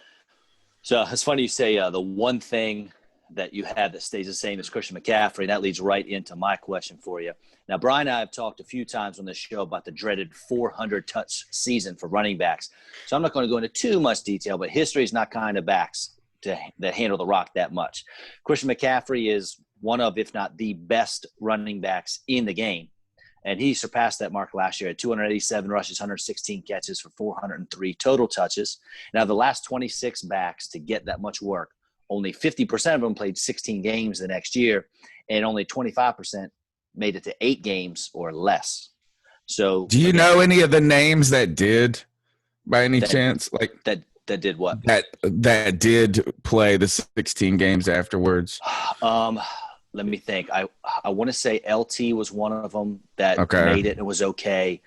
So it's funny you say the one thing that you have that stays the same as Christian McCaffrey, and that leads right into my question for you. Now, Brian and I have talked a few times on this show about the dreaded 400-touch season for running backs. So I'm not going to go into too much detail, but history is not kind of backs that handle the rock that much. Christian McCaffrey is one of, if not the best running backs in the game. And he surpassed that mark last year at 287 rushes, 116 catches for 403 total touches. Now, the last 26 backs to get that much work, only 50% of them played 16 games the next year, and only 25% made it to 8 games or less. So, do you know any of the names that did, by any chance? Like that did what? That did play the 16 games afterwards. Let me think. I want to say LT was one of them that made it and was okay.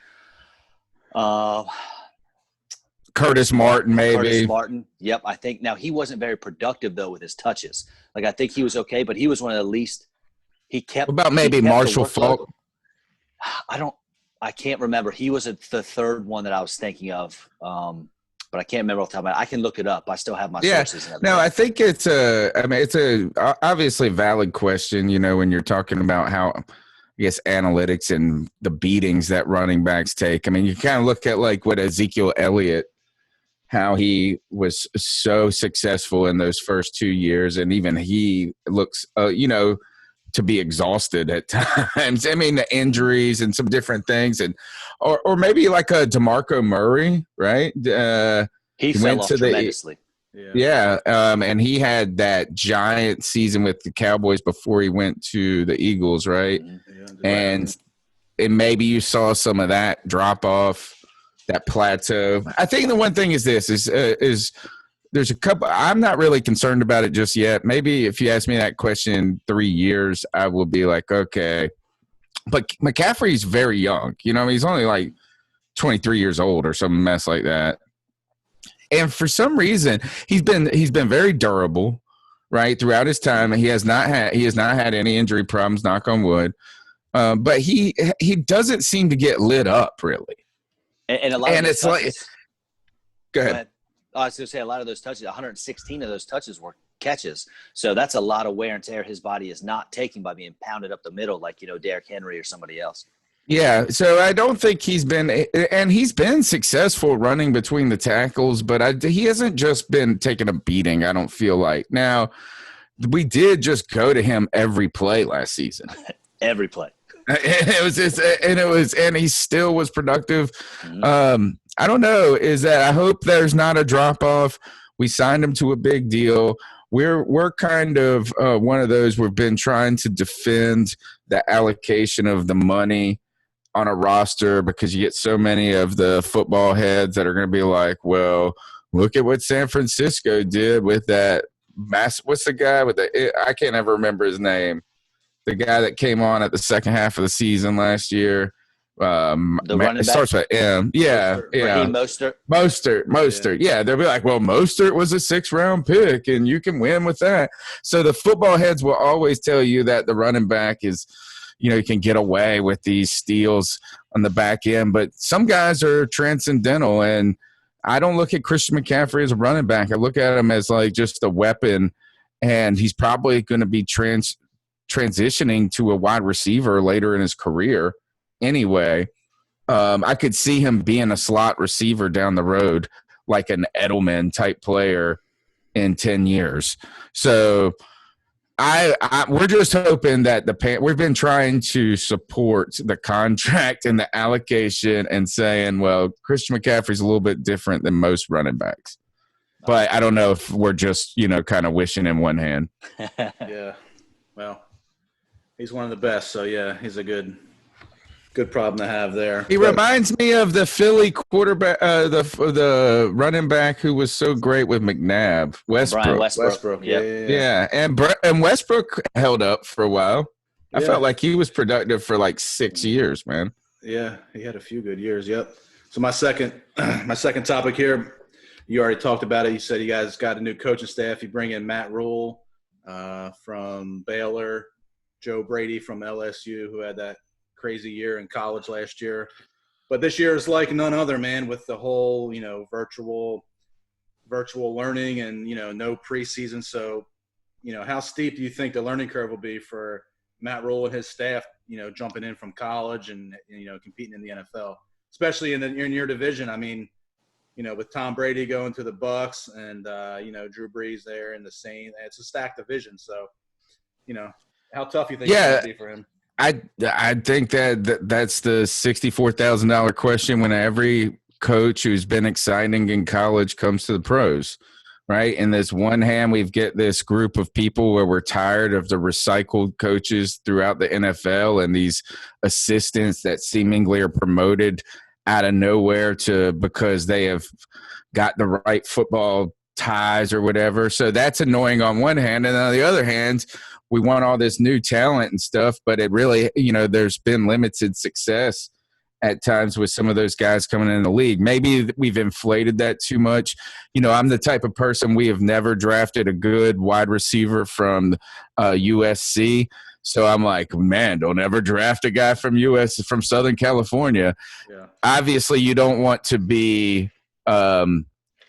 Curtis Martin, maybe. Curtis Martin. Yep. I think now he wasn't very productive though with his touches. Like I think he was okay, but he was one of the least. He kept. What about maybe Marshall Faulk? I can't remember. He was the third one that I was thinking of. But I can't remember off the top of my head. I can look it up. I still have my sources. No, I think it's a obviously valid question, when you're talking about how, I guess, analytics and the beatings that running backs take. I mean, you kind of look at like what Ezekiel Elliott, how he was so successful in those first 2 years, and even he looks, to be exhausted at times. I mean, the injuries and some different things, and or maybe like a DeMarco Murray, right? He fell off tremendously. And he had that giant season with the Cowboys before he went to the Eagles, right? Mm-hmm. And maybe you saw some of that drop off, that plateau. I think the one thing is this is there's a couple. I'm not really concerned about it just yet. Maybe if you ask me that question in 3 years, I will be like, okay. But McCaffrey's very young. He's only like 23 years old or some mess like that. And for some reason, he's been very durable, right, throughout his time. He has not had any injury problems, knock on wood. But he doesn't seem to get lit up really. And a lot of it's touches, like, go ahead. I was going to say a lot of those touches, 116 of those touches were catches. So that's a lot of wear and tear his body is not taking by being pounded up the middle like, Derrick Henry or somebody else. Yeah, so I don't think he's been successful running between the tackles, but he hasn't just been taking a beating, I don't feel like. Now, we did just go to him every play last season. Every play. And he still was productive. Mm-hmm. I don't know, is that I hope there's not a drop-off. We signed him to a big deal. We're kind of one of those, we've been trying to defend the allocation of the money on a roster because you get so many of the football heads that are going to be like, well, look at what San Francisco did with that what's the guy with I can't ever remember his name. The guy that came on at the second half of the season last year. The running back? It starts with M. Yeah. Mostert. Yeah. They'll be like, well, Mostert was a 6th-round pick, and you can win with that. So the football heads will always tell you that the running back is, you can get away with these steals on the back end. But some guys are transcendental, and I don't look at Christian McCaffrey as a running back. I look at him as like just a weapon, and he's probably going to be transitioning to a wide receiver later in his career. Anyway, I could see him being a slot receiver down the road, like an Edelman type player in 10 years. So we're just hoping that we've been trying to support the contract and the allocation and saying, well, Christian McCaffrey's a little bit different than most running backs. But I don't know if we're just, kind of wishing in one hand. Yeah. Well, he's one of the best. So, yeah, he's a good good problem to have there. He reminds me of the Philly quarterback, the running back who was so great with McNabb, Westbrook. Brian Westbrook. Yeah. And Westbrook held up for a while. I felt like he was productive for like 6 years, man. Yeah, he had a few good years. Yep. So my second topic here, you already talked about it. You said you guys got a new coaching staff. You bring in Matt Rule from Baylor, Joe Brady from LSU, who had that crazy year in college last year. But this year is like none other, man, with the whole, virtual learning and, no preseason. So, how steep do you think the learning curve will be for Matt Rule and his staff, jumping in from college and competing in the NFL, especially in your division? I mean, with Tom Brady going to the Bucks and, Drew Brees there in the Saints, it's a stacked division. So, how tough you think it's going to be for him? I think that's the $64,000 question when every coach who's been exciting in college comes to the pros, right? In this one hand, we've get this group of people where we're tired of the recycled coaches throughout the NFL and these assistants that seemingly are promoted out of nowhere because they have got the right football ties or whatever. So that's annoying on one hand. And on the other hand, we want all this new talent and stuff, but it really, there's been limited success at times with some of those guys coming in the league. Maybe we've inflated that too much. I'm the type of person, we have never drafted a good wide receiver from USC. So I'm like, man, don't ever draft a guy from from Southern California. Yeah. Obviously, you don't want to be,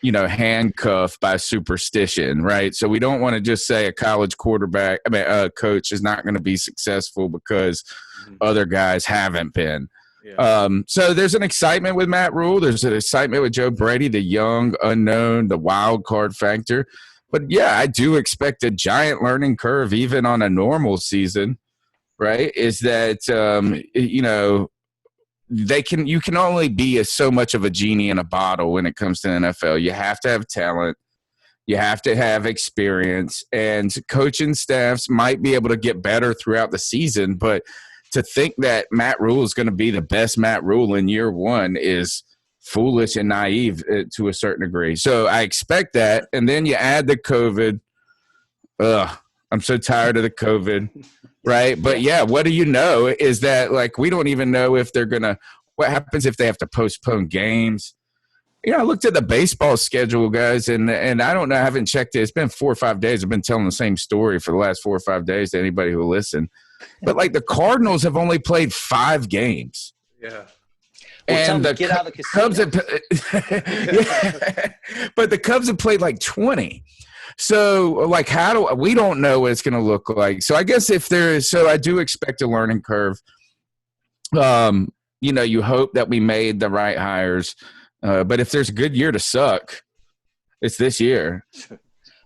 handcuffed by superstition, right? So we don't want to just say a college coach is not going to be successful because other guys haven't been. Yeah. So there's an excitement with Matt Rule. There's an excitement with Joe Brady, the young, unknown, the wild card factor. But, yeah, I do expect a giant learning curve even on a normal season, right, is that, you can only be so much of a genie in a bottle when it comes to the NFL. You have to have talent. You have to have experience. And coaching staffs might be able to get better throughout the season, but to think that Matt Rule is going to be the best Matt Rule in year one is foolish and naive to a certain degree. So I expect that. And then you add the COVID. I'm so tired of the COVID, right? But, yeah, what do you know is that, we don't even know if they're going to – what happens if they have to postpone games? I looked at the baseball schedule, guys, and I don't know. I haven't checked it. It's been 4 or 5 days. I've been telling the same story for the last 4 or 5 days to anybody who will listen. But, the Cardinals have only played 5 games. Yeah. And the get out of the Cubs but the Cubs have played 20. So, we don't know what it's going to look like. So, I guess I do expect a learning curve. You hope that we made the right hires. But if there's a good year to suck, it's this year.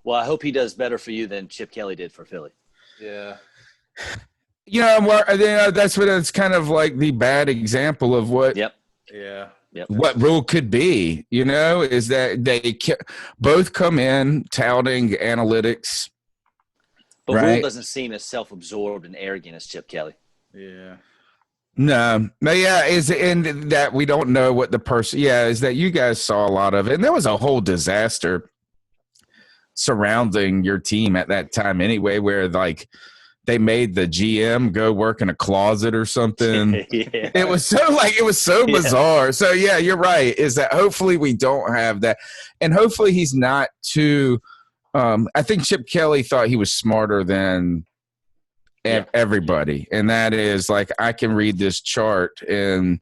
Well, I hope he does better for you than Chip Kelly did for Philly. Yeah. That's what it's kind of like the bad example of what. Yep. Yeah. Yep. What Rule could be, is that they both come in touting analytics. But right? Rule doesn't seem as self-absorbed and arrogant as Chip Kelly. Yeah. No, is in that we don't know what the person. Yeah, is that you guys saw a lot of it, and there was a whole disaster surrounding your team at that time anyway, where they made the GM go work in a closet or something. Yeah. It was so bizarre. So yeah, you're right. Is that hopefully we don't have that, and hopefully he's not too. I think Chip Kelly thought he was smarter than everybody, and that is I can read this chart and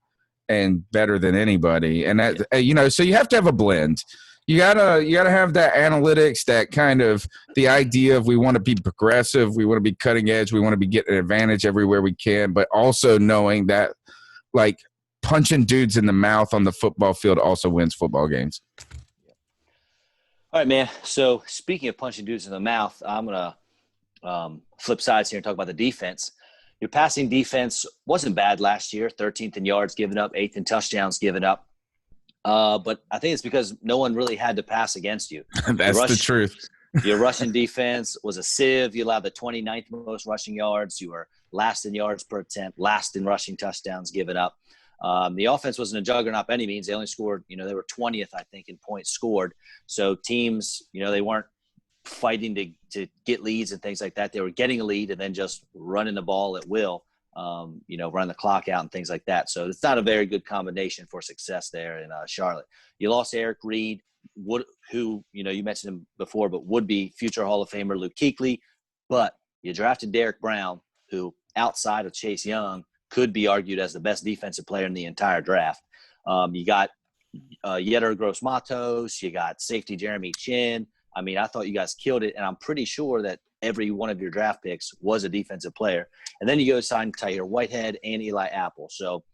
better than anybody, and that so you have to have a blend. You gotta have that analytics, that kind of the idea of we want to be progressive, we want to be cutting edge, we want to be getting an advantage everywhere we can, but also knowing that punching dudes in the mouth on the football field also wins football games. All right, man. So speaking of punching dudes in the mouth, I'm gonna flip sides here and talk about the defense. Your passing defense wasn't bad last year, 13th in yards given up, 8th in touchdowns given up. But I think it's because no one really had to pass against you. That's the truth. Your rushing defense was a sieve. You allowed the 29th most rushing yards. You were last in yards per attempt, last in rushing touchdowns given up. The offense wasn't a juggernaut by any means. They only scored, they were 20th, I think, in points scored. So teams, they weren't fighting to get leads and things like that. They were getting a lead and then just running the ball at will, run the clock out and things like that. So it's not a very good combination for success there in Charlotte. You lost Eric Reed, who, you mentioned him before, but would be future Hall of Famer Luke Kuechly. But you drafted Derek Brown, who outside of Chase Young could be argued as the best defensive player in the entire draft. You got Yetur Gross-Matos. You got safety Jeremy Chin. I mean, I thought you guys killed it, and I'm pretty sure that every one of your draft picks was a defensive player. And then you go sign Tahir Whitehead and Eli Apple. So,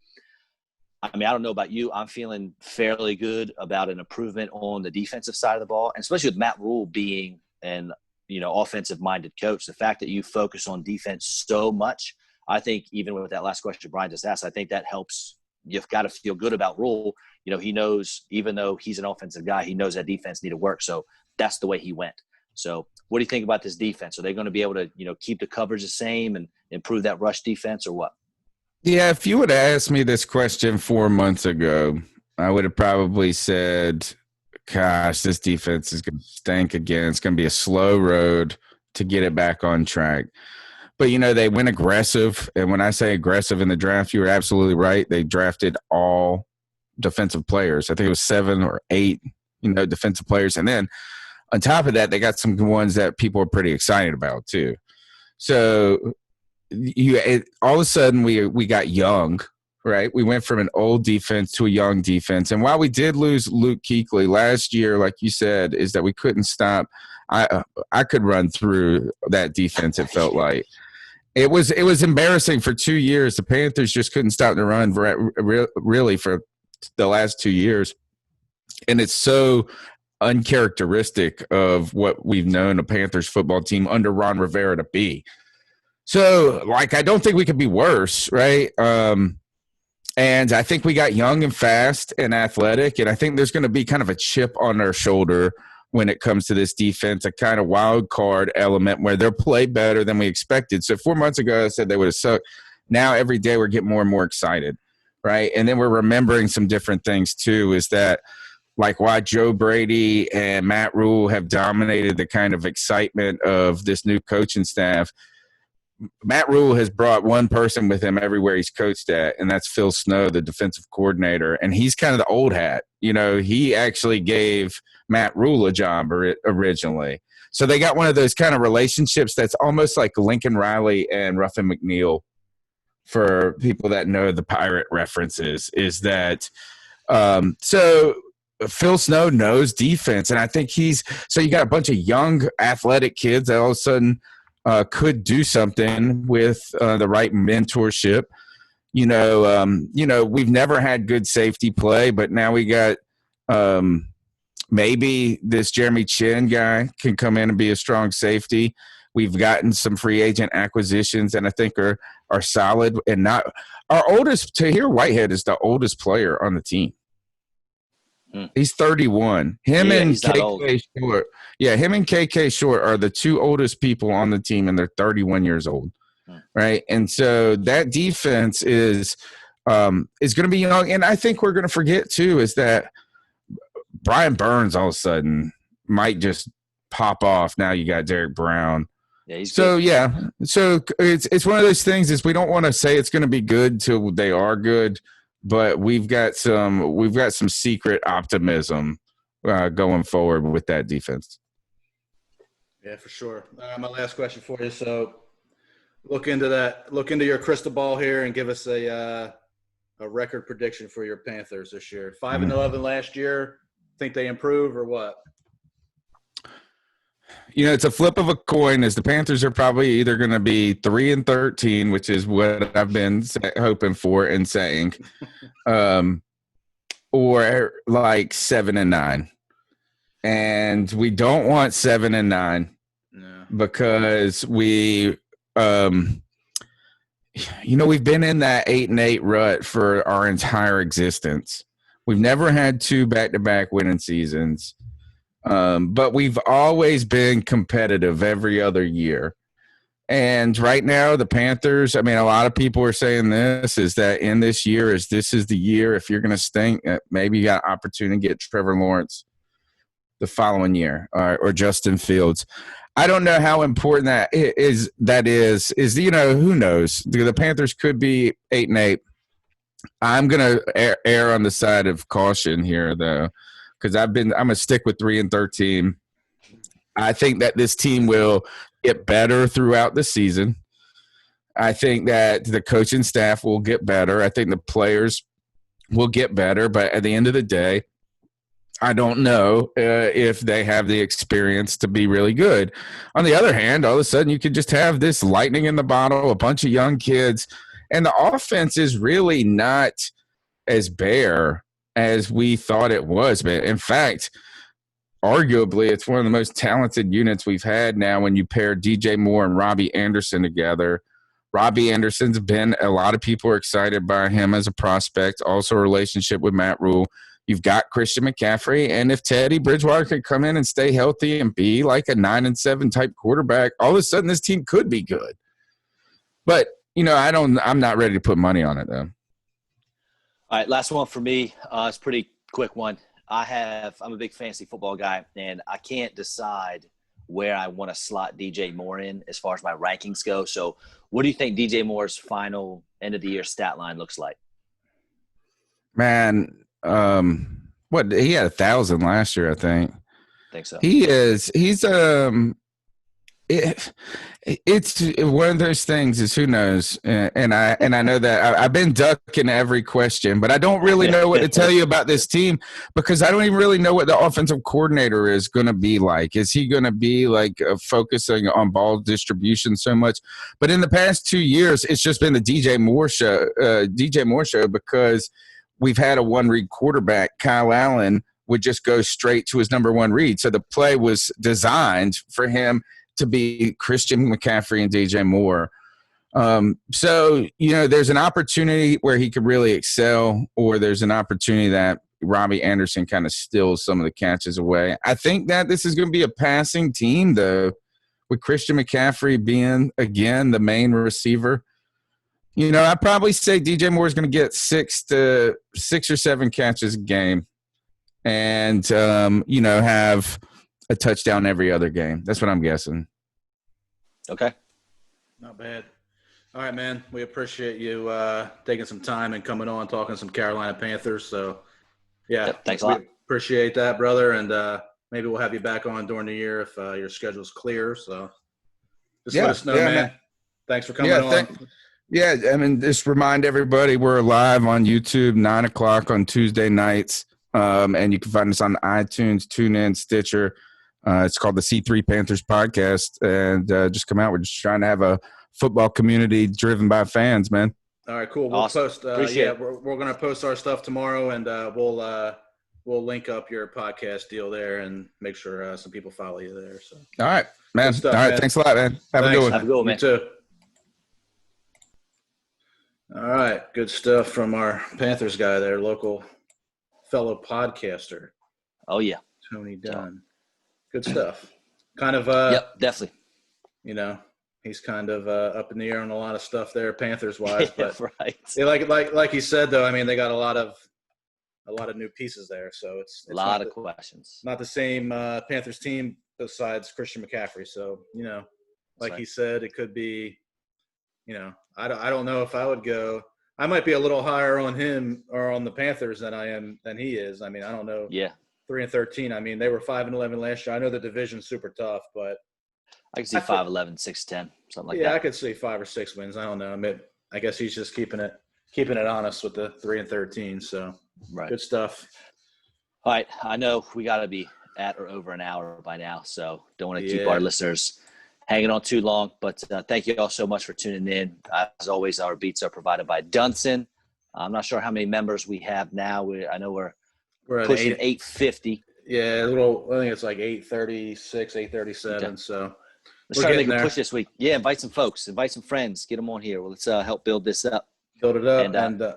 I mean, I don't know about you. I'm feeling fairly good about an improvement on the defensive side of the ball, and especially with Matt Rule being an offensive-minded coach. The fact that you focus on defense so much, I think even with that last question Brian just asked, I think that helps. You've got to feel good about Rule. He knows, even though he's an offensive guy, he knows that defense need to work. So that's the way he went. So what do you think about this defense? Are they going to be able to, keep the coverage the same and improve that rush defense, or what? Yeah, if you would have asked me this question 4 months ago, I would have probably said, gosh, this defense is going to stink again. It's going to be a slow road to get it back on track. But, they went aggressive. And when I say aggressive in the draft, you were absolutely right. They drafted all defensive players. I think it was 7 or 8, defensive players. And then on top of that, they got some ones that people are pretty excited about too. So all of a sudden we got young, right? We went from an old defense to a young defense. And while we did lose Luke Kuechly last year, like you said, is that we couldn't stop. I could run through that defense, it felt like. It was embarrassing for 2 years. The Panthers just couldn't stop the run really for the last 2 years. And it's so uncharacteristic of what we've known a Panthers football team under Ron Rivera to be. So, I don't think we could be worse, right? And I think we got young and fast and athletic, and I think there's going to be kind of a chip on their shoulder when it comes to this defense, a kind of wild card element where they'll play better than we expected. So 4 months ago, I said they would have sucked. Now every day we're getting more and more excited, right? And then we're remembering some different things too, is that why Joe Brady and Matt Rule have dominated the kind of excitement of this new coaching staff. Matt Rule has brought one person with him everywhere he's coached at, and that's Phil Snow, the defensive coordinator. And he's kind of the old hat. He actually gave Matt Rule a job originally. So they got one of those kind of relationships that's almost like Lincoln Riley and Ruffin McNeil, for people that know the Pirate references, is that so Phil Snow knows defense. And I think so you got a bunch of young athletic kids that all of a sudden could do something with the right mentorship. We've never had good safety play, but now we got maybe this Jeremy Chin guy can come in and be a strong safety. We've gotten some free agent acquisitions that I think are solid, and not our oldest. Tahir Whitehead is the oldest player on the team. He's 31. Him and KK Short. Yeah, him and KK Short are the two oldest people on the team, and they're 31 years old. Right. And so that defense is going to be young. And I think we're going to forget too, is that Brian Burns all of a sudden might just pop off. Now you got Derek Brown. Yeah, so it's one of those things is we don't want to say it's going to be good till they are good. But we've got some secret optimism going forward with that defense. Yeah, for sure. My last question for you. So look into your crystal ball here and give us a record prediction for your Panthers this year. 5-11 last year. Think they improve or what? It's a flip of a coin, as the Panthers are probably either going to be 3-13, which is what I've been hoping for and saying, or 7-9. And we don't want 7-9 because we've been in that 8-8 rut for our entire existence. We've never had 2 back-to-back winning seasons. But we've always been competitive every other year. And right now, the Panthers, I mean, a lot of people are saying this is that in this year, this is the year, if you're going to stink, maybe you got an opportunity to get Trevor Lawrence the following year or Justin Fields. I don't know how important that is. Who knows? The Panthers could be 8-8. I'm going to err on the side of caution here, though, because I'm going to stick with 3-13. I think that this team will get better throughout the season. I think that the coaching staff will get better. I think the players will get better. But at the end of the day, I don't know if they have the experience to be really good. On the other hand, all of a sudden you could just have this lightning in the bottle, a bunch of young kids, and the offense is really not as bare as we thought it was. But in fact, arguably, it's one of the most talented units we've had now when you pair DJ Moore and Robbie Anderson together. Robbie Anderson's been – a lot of people are excited by him as a prospect, also a relationship with Matt Rule. You've got Christian McCaffrey, and if Teddy Bridgewater can come in and stay healthy and be like a 9-7 type quarterback, all of a sudden this team could be good. But, I'm not ready to put money on it, though. All right, last one for me. It's a pretty quick one. I'm a big fantasy football guy, and I can't decide where I want to slot DJ Moore in as far as my rankings go. So what do you think DJ Moore's final end of the year stat line looks like? Man, he had 1,000 last year, I think. I think so. It's one of those things is who knows, and I know that I've been ducking every question, but I don't really know what to tell you about this team because I don't even really know what the offensive coordinator is going to be like. Is he going to be like focusing on ball distribution so much? But in the past 2 years, it's just been the DJ Moore show because we've had a one-read quarterback. Kyle Allen would just go straight to his number one read, so the play was designed for him to be Christian McCaffrey and DJ Moore. So, there's an opportunity where he could really excel, or there's an opportunity that Robbie Anderson kind of steals some of the catches away. I think that this is going to be a passing team, though, with Christian McCaffrey being, again, the main receiver. I'd probably say DJ Moore is going to get 6 or 7 catches a game and, have a touchdown every other game. That's what I'm guessing. Okay. Not bad. All right, man. We appreciate you taking some time and coming on, talking some Carolina Panthers. So, yeah. Yep, thanks a lot. Appreciate that, brother. And maybe we'll have you back on during the year if your schedule's clear. So just let us know, man. Thanks for coming on. Just remind everybody we're live on YouTube, 9 o'clock on Tuesday nights. And you can find us on iTunes, TuneIn, Stitcher. It's called the C3 Panthers Podcast, and just come out. We're just trying to have a football community driven by fans, man. All right, cool. We'll post. We're going to post our stuff tomorrow, and we'll link up your podcast deal there and make sure some people follow you there. So, all right, man. All right, man. Thanks a lot, man. Have a good one. Have a good one, man. You too. All right, good stuff from our Panthers guy there, local fellow podcaster. Oh yeah, Tony Dunn. Good stuff. Kind of yep, definitely. He's kind of up in the air on a lot of stuff there, Panthers wise. But right. Like he said though, I mean they got a lot of new pieces there, so it's a lot of questions. Not the same Panthers team besides Christian McCaffrey. So like he said, it could be. I don't know if I would go. I might be a little higher on him or on the Panthers than he is. I mean, I don't know. Yeah. 3-13. I mean, they were 5-11 last year. I know the division's super tough, but I could see 5-11, 6-10, something like that. Yeah, I could see 5 or 6 wins. I don't know. I guess he's just keeping it honest with the 3-13. So right. Good stuff. All right, I know we got to be at or over an hour by now, so don't want to keep our listeners hanging on too long. But thank you all so much for tuning in. As always, our beats are provided by Dunson. I'm not sure how many members we have now. I know we're at pushing 850. Yeah, I think it's like 836, 837. Okay. So let's try to make a push this week. Yeah, invite some folks, invite some friends, get them on here. Well, let's help build this up. Build it up, and go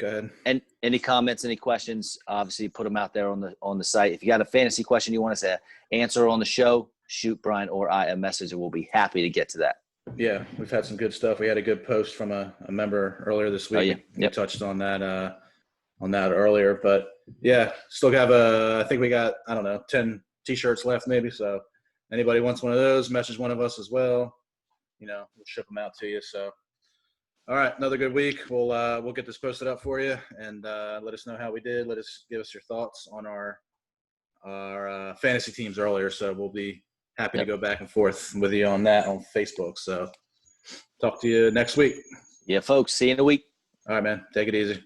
ahead. And any comments, any questions, obviously put them out there on the site. If you got a fantasy question you want us to answer on the show, shoot Brian or I a message, and we'll be happy to get to that. Yeah, we've had some good stuff. We had a good post from a member earlier this week. Oh, yeah. We Yep. touched on that earlier, but yeah, still have I think we got, I don't know, 10 t-shirts left maybe. So anybody wants one of those, message one of us as well. We'll ship them out to you. So, all right, another good week. We'll get this posted up for you, and let us know how we did. Give us your thoughts on our fantasy teams earlier. So we'll be happy to go back and forth with you on that on Facebook. So talk to you next week. Yeah, folks. See you in a week. All right, man. Take it easy.